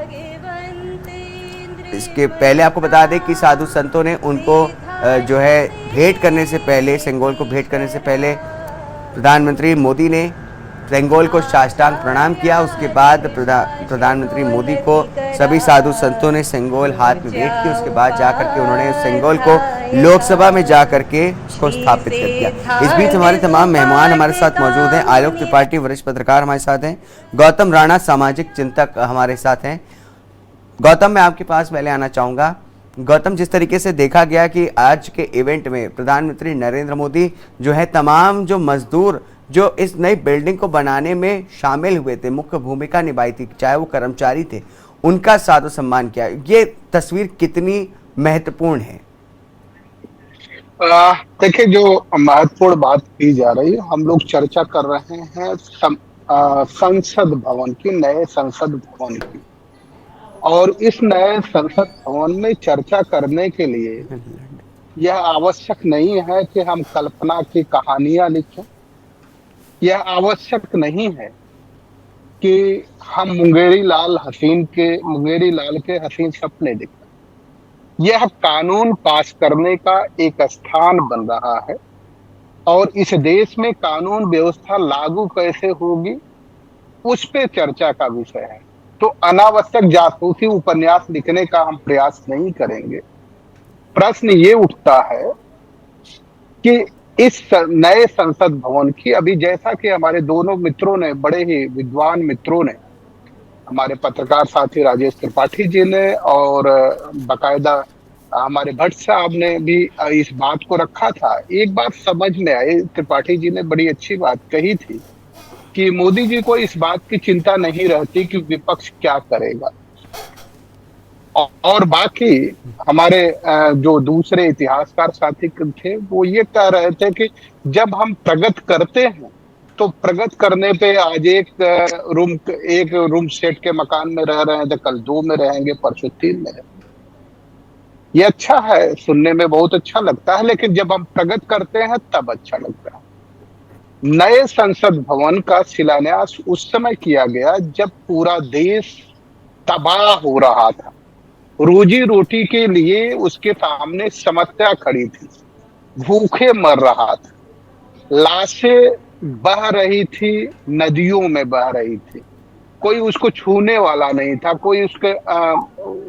इसके पहले आपको बता दें कि साधु संतों ने उनको जो है भेंट करने से पहले, सिंबल को भेंट करने से पहले प्रधानमंत्री मोदी ने सिंबल को साष्टांग प्रणाम किया। उसके बाद प्रधानमंत्री मोदी को सभी साधु संतों ने सिंबल हाथ में भेंट की। उसके बाद जाकर के उन्होंने उस सिंबल को लोकसभा में जाकर के उसको स्थापित कर दिया। इस बीच हमारे तमाम मेहमान हमारे साथ मौजूद हैं। आलोक त्रिपाठी वरिष्ठ पत्रकार हमारे साथ हैं, गौतम राणा सामाजिक चिंतक हमारे साथ हैं। गौतम, मैं आपके पास पहले आना चाहूँगा। गौतम, जिस तरीके से देखा गया कि आज के इवेंट में प्रधानमंत्री नरेंद्र मोदी जो है तमाम जो मजदूर जो इस नई बिल्डिंग को बनाने में शामिल हुए थे, मुख्य भूमिका निभाई थी, चाहे वो कर्मचारी थे, उनका सादर सम्मान किया। ये तस्वीर कितनी महत्वपूर्ण है?
देखिए, जो महत्वपूर्ण बात की जा रही है, हम लोग चर्चा कर रहे हैं संसद भवन की, नए संसद भवन की। और इस नए संसद भवन में चर्चा करने के लिए यह आवश्यक नहीं है कि हम कल्पना की कहानियां लिखें। यह आवश्यक नहीं है कि हम मुंगेरी लाल के हसीन सपने देखें। यह कानून पास करने का एक स्थान बन रहा है और इस देश में कानून व्यवस्था लागू कैसे होगी उस पे चर्चा का विषय है। तो अनावश्यक जासूसी उपन्यास लिखने का हम प्रयास नहीं करेंगे। प्रश्न ये उठता है कि इस नए संसद भवन की, अभी जैसा कि हमारे दोनों मित्रों ने, बड़े ही विद्वान मित्रों ने, हमारे पत्रकार साथी राजेश त्रिपाठी जी ने और बाकायदा हमारे भट्ट साहब ने भी इस बात को रखा था। एक बात समझ में आई, त्रिपाठी जी ने बड़ी अच्छी बात कही थी कि मोदी जी को इस बात की चिंता नहीं रहती कि विपक्ष क्या करेगा। और बाकी हमारे जो दूसरे इतिहासकार साथी थे वो ये कह रहे थे कि जब हम प्रगति करते हैं तो प्रगति करने पे आज एक रूम सेट के मकान में रह रहे हैं तो कल 2 में रहेंगे, परसों 3 में रहेंगे। ये अच्छा है, सुनने में बहुत अच्छा लगता है, लेकिन जब हम प्रगति करते हैं तब अच्छा लगता है। नए संसद भवन का शिलान्यास उस समय किया गया जब पूरा देश तबाह हो रहा था। रोजी रोटी के लिए उसके सामने समस्या खड़ी थी, भूखे मर रहा था, लाशें बह रही थी, नदियों में बह रही थी, कोई उसको छूने वाला नहीं था, कोई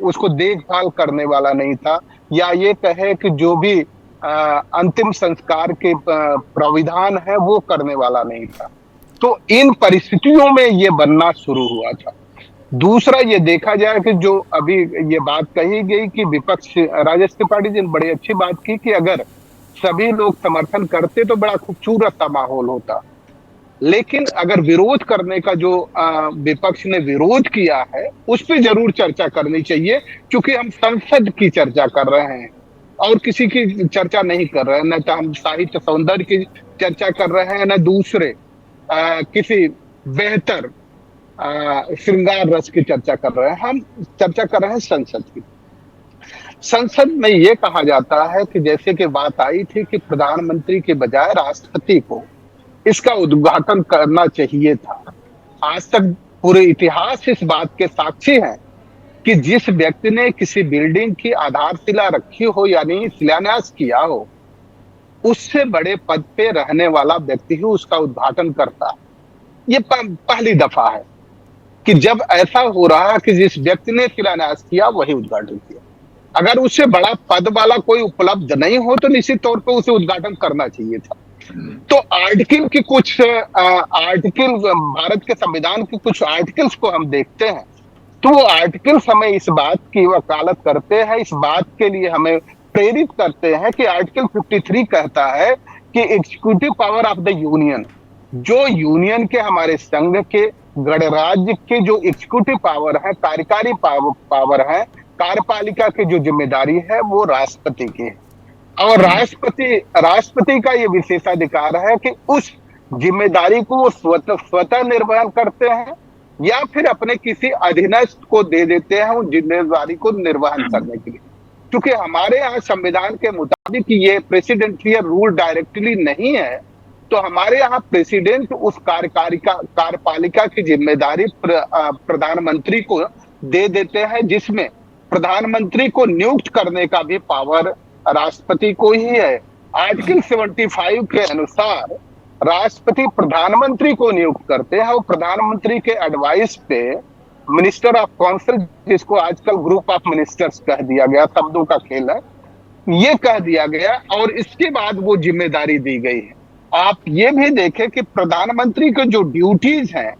उसको देखभाल करने वाला नहीं था, या ये कहे कि जो भी अंतिम संस्कार के प्राविधान है वो करने वाला नहीं था। तो इन परिस्थितियों में ये बनना शुरू हुआ था। दूसरा ये देखा जाए कि जो अभी ये बात कही गई कि विपक्ष, राजेश त्रिपाठी जी ने बड़ी अच्छी बात की कि अगर सभी लोग समर्थन करते तो बड़ा खूबसूरत सा माहौल होता, लेकिन अगर विरोध करने का जो विपक्ष ने विरोध किया है उस पर जरूर चर्चा करनी चाहिए, क्योंकि हम संसद की चर्चा कर रहे हैं और किसी की चर्चा नहीं कर रहे हैं। न तो हम साहित्य सौंदर्य की चर्चा कर रहे हैं, न दूसरे किसी बेहतर श्रृंगार रस की चर्चा कर रहे हैं। हम चर्चा कर रहे हैं संसद की। संसद में ये कहा जाता है कि जैसे कि बात आई थी कि प्रधानमंत्री के बजाय राष्ट्रपति को इसका उद्घाटन करना चाहिए था। आज तक पूरे इतिहास इस बात के साक्षी हैं कि जिस व्यक्ति ने किसी बिल्डिंग की आधारशिला रखी हो यानी शिलान्यास किया हो, उससे बड़े पद पे रहने वाला व्यक्ति ही उसका उद्घाटन करता है। ये पहली दफा है कि जब ऐसा हो रहा है कि जिस व्यक्ति ने शिलान्यास किया वही उद्घाटन किया। अगर उससे बड़ा पद वाला कोई उपलब्ध नहीं हो तो निश्चित तौर पर उसे उद्घाटन करना चाहिए था। तो आर्टिकल की कुछ आर्टिकल, भारत के संविधान के कुछ आर्टिकल्स को हम देखते हैं तो वो आर्टिकल्स हमें इस बात की वकालत करते हैं, इस बात के लिए हमें प्रेरित करते हैं कि आर्टिकल 53 कहता है कि executive power of the union, जो यूनियन के, हमारे संघ के, गणराज्य के जो एग्जीक्यूटिव पावर है, कार्यकारी पावर है, कार्यपालिका की जो जिम्मेदारी है वो राष्ट्रपति की है। और राष्ट्रपति का ये विशेषाधिकार है कि उस जिम्मेदारी को वो स्वतः निर्वहन करते हैं या फिर अपने किसी अधीनस्थ को दे देते हैं उस जिम्मेदारी को निर्वहन करने के लिए। क्योंकि हमारे यहाँ संविधान के मुताबिक ये प्रेसिडेंशियल रूल डायरेक्टली नहीं है, तो हमारे यहाँ प्रेसिडेंट उस कार्यपालिका की जिम्मेदारी प्रधानमंत्री को दे देते हैं, जिसमें प्रधानमंत्री को नियुक्त करने का भी पावर राष्ट्रपति को ही है। आर्टिकल 75 के अनुसार राष्ट्रपति प्रधानमंत्री को नियुक्त करते हैं और प्रधानमंत्री के एडवाइस पे मिनिस्टर ऑफ काउंसिल, जिसको आजकल ग्रुप ऑफ मिनिस्टर्स कह दिया गया, शब्दों का खेल है, ये कह दिया गया और इसके बाद वो जिम्मेदारी दी गई है। आप ये भी देखें कि प्रधानमंत्री के जो ड्यूटीज हैं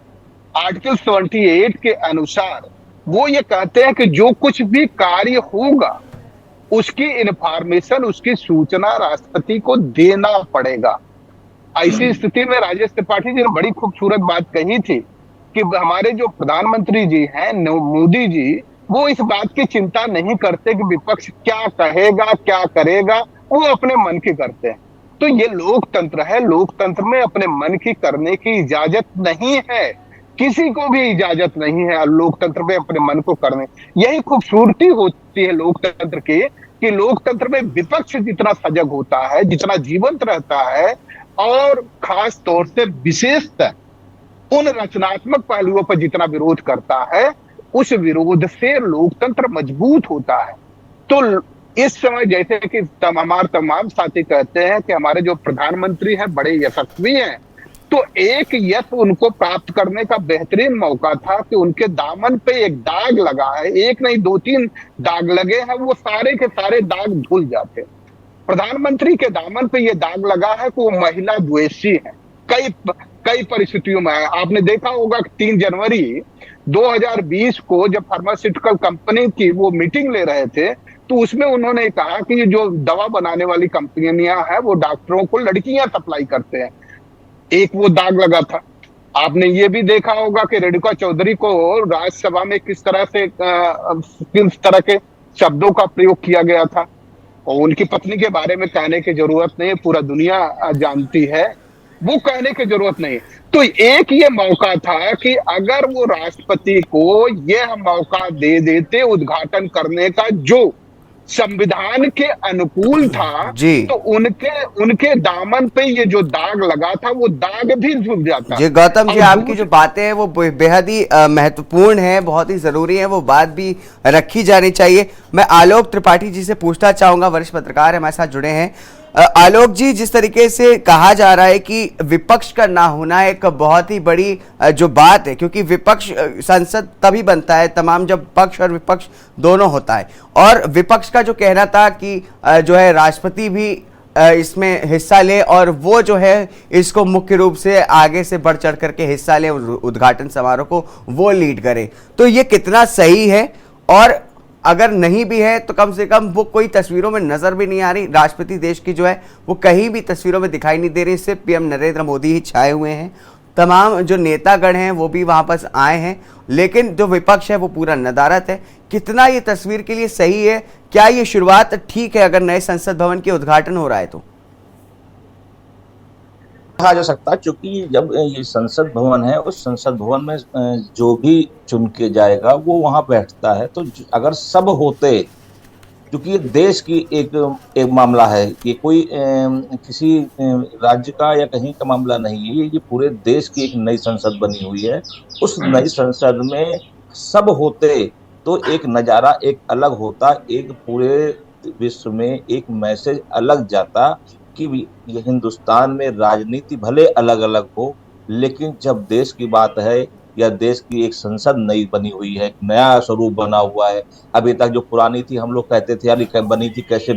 आर्टिकल 78 के अनुसार वो ये कहते हैं कि जो कुछ भी कार्य होगा उसकी इंफॉर्मेशन, उसकी सूचना राष्ट्रपति को देना पड़ेगा।
ऐसी स्थिति में राजेश त्रिपाठी जी ने बड़ी खूबसूरत बात कही थी कि हमारे जो प्रधानमंत्री जी हैं मोदी जी, वो इस बात की चिंता नहीं करते कि विपक्ष क्या कहेगा क्या करेगा, वो अपने मन की करते हैं। तो ये लोकतंत्र है, लोकतंत्र में अपने मन की करने की इजाजत नहीं है, किसी को भी इजाजत नहीं है लोकतंत्र में अपने मन को करने। यही खूबसूरती होती है लोकतंत्र की कि लोकतंत्र में विपक्ष जितना सजग होता है, जितना जीवंत रहता है, और खास तौर से विशेषतः उन रचनात्मक पहलुओं पर जितना विरोध करता है, उस विरोध से लोकतंत्र मजबूत होता है। तो इस समय जैसे कि हमारे तमाम साथी कहते हैं कि हमारे जो प्रधानमंत्री हैं बड़े यशस्वी हैं, तो एक यश उनको प्राप्त करने का बेहतरीन मौका था कि उनके दामन पे एक दाग लगा है, एक नहीं 2-3 दाग लगे हैं, वो सारे के सारे दाग धुल जाते। प्रधानमंत्री के दामन पे ये दाग लगा है कि वो महिला द्वेषी है, कई परिस्थितियों में है। आपने देखा होगा कि 3 जनवरी 2020 को जब फार्मास्यूटिकल कंपनी की वो मीटिंग ले रहे थे, तो उसमें उन्होंने कहा कि जो दवा बनाने वाली कंपनियां हैं वो डॉक्टरों को लड़कियां सप्लाई करते हैं, एक वो दाग लगा था। आपने ये भी देखा होगा कि रेणुका चौधरी को राज्यसभा में किस तरह के शब्दों का प्रयोग किया गया था, और उनकी पत्नी के बारे में कहने की जरूरत नहीं, पूरा दुनिया जानती है, वो कहने की जरूरत नहीं। तो एक ये मौका था कि अगर वो राष्ट्रपति को यह मौका दे देते उद्घाटन करने का जो संविधान के अनुकूल था, तो उनके दामन पे ये जो दाग लगा था वो दाग भी झुक जाता।
जी गौतम जी, आपकी जो बातें हैं वो बेहद ही महत्वपूर्ण है, बहुत ही जरूरी है, वो बात भी रखी जानी चाहिए। मैं आलोक त्रिपाठी जी से पूछना चाहूंगा, वरिष्ठ पत्रकार हमारे साथ जुड़े हैं। आलोक जी, जिस तरीके से कहा जा रहा है कि विपक्ष का ना होना एक बहुत ही बड़ी जो बात है, क्योंकि विपक्ष संसद तभी बनता है तमाम जब पक्ष और विपक्ष दोनों होता है, और विपक्ष का जो कहना था कि जो है राष्ट्रपति भी इसमें हिस्सा ले और वो जो है इसको मुख्य रूप से आगे से बढ़ चढ़ करके हिस्सा ले, उद्घाटन समारोह को वो लीड करे, तो ये कितना सही है? और अगर नहीं भी है तो कम से कम वो कोई तस्वीरों में नजर भी नहीं आ रही, राष्ट्रपति देश की जो है वो कहीं भी तस्वीरों में दिखाई नहीं दे रही, सिर्फ पीएम नरेंद्र मोदी ही छाए हुए हैं, तमाम जो नेतागण हैं वो भी वहां पर आए हैं, लेकिन जो विपक्ष है वो पूरा नदारत है। कितना ये तस्वीर के लिए सही है? क्या ये शुरुआत ठीक है अगर नए संसद भवन के उद्घाटन हो रहा है तो?
कहा जा सकता है, क्योंकि जब ये संसद भवन है, उस संसद भवन में जो भी चुन के जाएगा वो वहां बैठता है। तो अगर सब होते, क्योंकि ये देश की एक मामला है, ये कोई किसी राज्य का या कहीं का मामला नहीं है, ये पूरे देश की एक नई संसद बनी हुई है। उस नई संसद में सब होते तो एक नज़ारा एक अलग होता, एक पूरे विश्व में एक मैसेज अलग जाता कि ये हिंदुस्तान में राजनीति भले अलग अलग हो, लेकिन जब देश की बात है या देश की एक संसद नई बनी हुई है, एक नया स्वरूप बना हुआ है। अभी तक जो पुरानी थी हम लोग कहते थे यार बनी थी, कैसे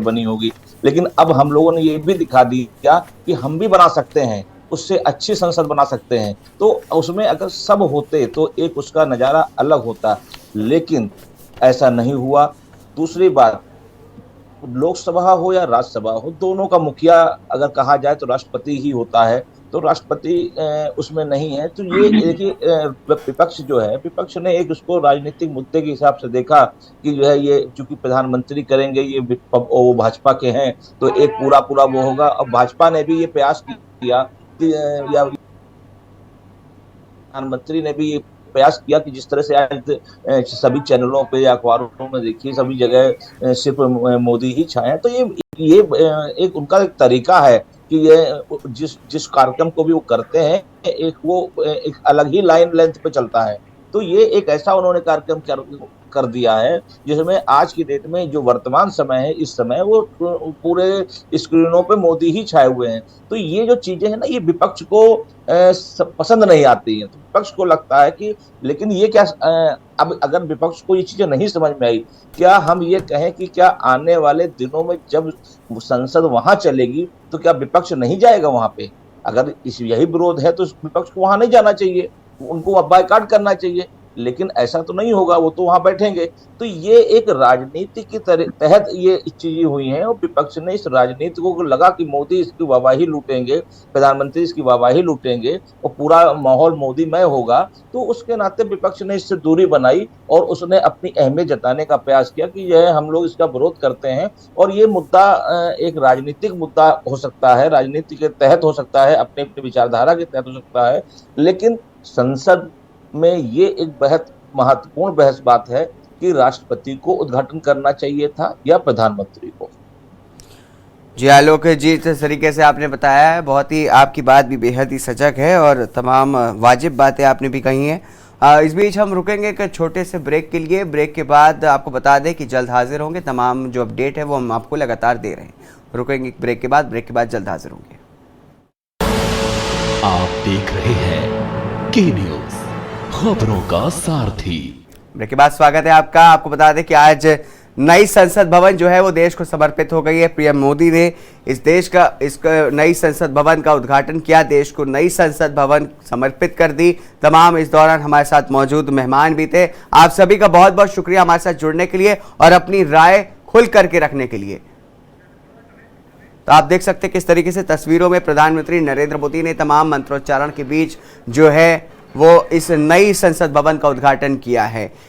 बनी होगी, लेकिन अब हम लोगों ने ये भी दिखा दिया कि हम भी बना सकते हैं, उससे अच्छी संसद बना सकते हैं। तो उसमें अगर सब होते तो एक उसका नज़ारा अलग होता, लेकिन ऐसा नहीं हुआ। दूसरी बात, लोकसभा हो या राज्यसभा हो, दोनों का मुखिया अगर कहा जाए तो राष्ट्रपति ही होता है, तो राष्ट्रपति उसमें नहीं है। तो ये देखिए विपक्ष जो है, विपक्ष ने एक उसको राजनीतिक मुद्दे के हिसाब से देखा कि जो है ये चूंकि प्रधानमंत्री करेंगे, ये वो भाजपा के हैं तो एक पूरा वो होगा। अब भाजपा ने भी ये प्रयास किया कि या प्रधानमंत्री ने भी प्रयास किया कि जिस तरह से आज सभी चैनलों पे या अखबारों में देखिए सभी जगह सिर्फ मोदी ही छाए, तो ये एक उनका एक तरीका है कि ये जिस कार्यक्रम को भी वो करते हैं एक अलग ही लाइन लेंथ पे चलता है। तो ये एक ऐसा उन्होंने कार्यक्रम कर दिया है जिसमें आज की डेट में जो वर्तमान समय है, इस समय वो पूरे स्क्रीनों पे मोदी ही छाए हुए हैं। तो ये जो चीजें हैं ना, ये विपक्ष को पसंद नहीं आती हैं। तो विपक्ष को लगता है कि लेकिन ये क्या, अब अगर विपक्ष को ये चीजें नहीं समझ में आई, क्या हम ये कहें कि क्या आने वाले दिनों में जब संसद वहां चलेगी तो क्या विपक्ष नहीं जाएगा वहां पे? अगर यही विरोध है तो विपक्ष को वहां नहीं जाना चाहिए, उनको बायकॉट करना चाहिए। लेकिन ऐसा तो नहीं होगा, वो तो वहां बैठेंगे। तो ये एक राजनीति की तहत ये चीजें हुई हैं और विपक्ष ने इस राजनीति को लगा कि मोदी इसकी वाहवाही लूटेंगे, प्रधानमंत्री इसकी वाहवाही लूटेंगे और पूरा माहौल मोदीमय होगा, तो उसके नाते विपक्ष ने इससे दूरी बनाई और उसने अपनी अहमियत जताने का प्रयास किया कि यह हम लोग इसका विरोध करते हैं और ये मुद्दा एक राजनीतिक मुद्दा हो सकता है, राजनीति के तहत हो सकता है, अपने अपनी विचारधारा के तहत हो सकता है, लेकिन संसद में ये एक बहुत महत्वपूर्ण बहस बात है कि राष्ट्रपति को उद्घाटन करना चाहिए था या प्रधानमंत्री को।
जी आलोक जी, जिस तरीके से आपने बताया है, बहुत ही आपकी बात भी बेहद ही सजग है और तमाम वाजिब बातें आपने भी कही हैं। इस बीच हम रुकेंगे एक छोटे से ब्रेक के लिए। ब्रेक के बाद आपको बता दें कि जल्द हाजिर होंगे, तमाम जो अपडेट है वो हम आपको लगातार दे रहे हैं। रुकेंगे ब्रेक के बाद जल्द हाजिर होंगे।
आप देख रहे हैं के न्यूज़, खबरों का सारथी।
ब्रेक के बाद स्वागत है आपका। आपको बता दें कि आज नई संसद भवन जो है वो देश को समर्पित हो गई है। पीएम मोदी ने इस नई संसद भवन का उद्घाटन किया, देश को नई संसद भवन समर्पित कर दी। तमाम इस दौरान हमारे साथ मौजूद मेहमान भी थे। आप सभी का बहुत बहुत शुक्रिया हमारे साथ जुड़ने के लिए और अपनी राय खुल करके रखने के लिए। तो आप देख सकते हैं किस तरीके से तस्वीरों में प्रधानमंत्री नरेंद्र मोदी ने तमाम मंत्रोच्चारण के बीच जो है वो इस नई संसद भवन का उद्घाटन किया है।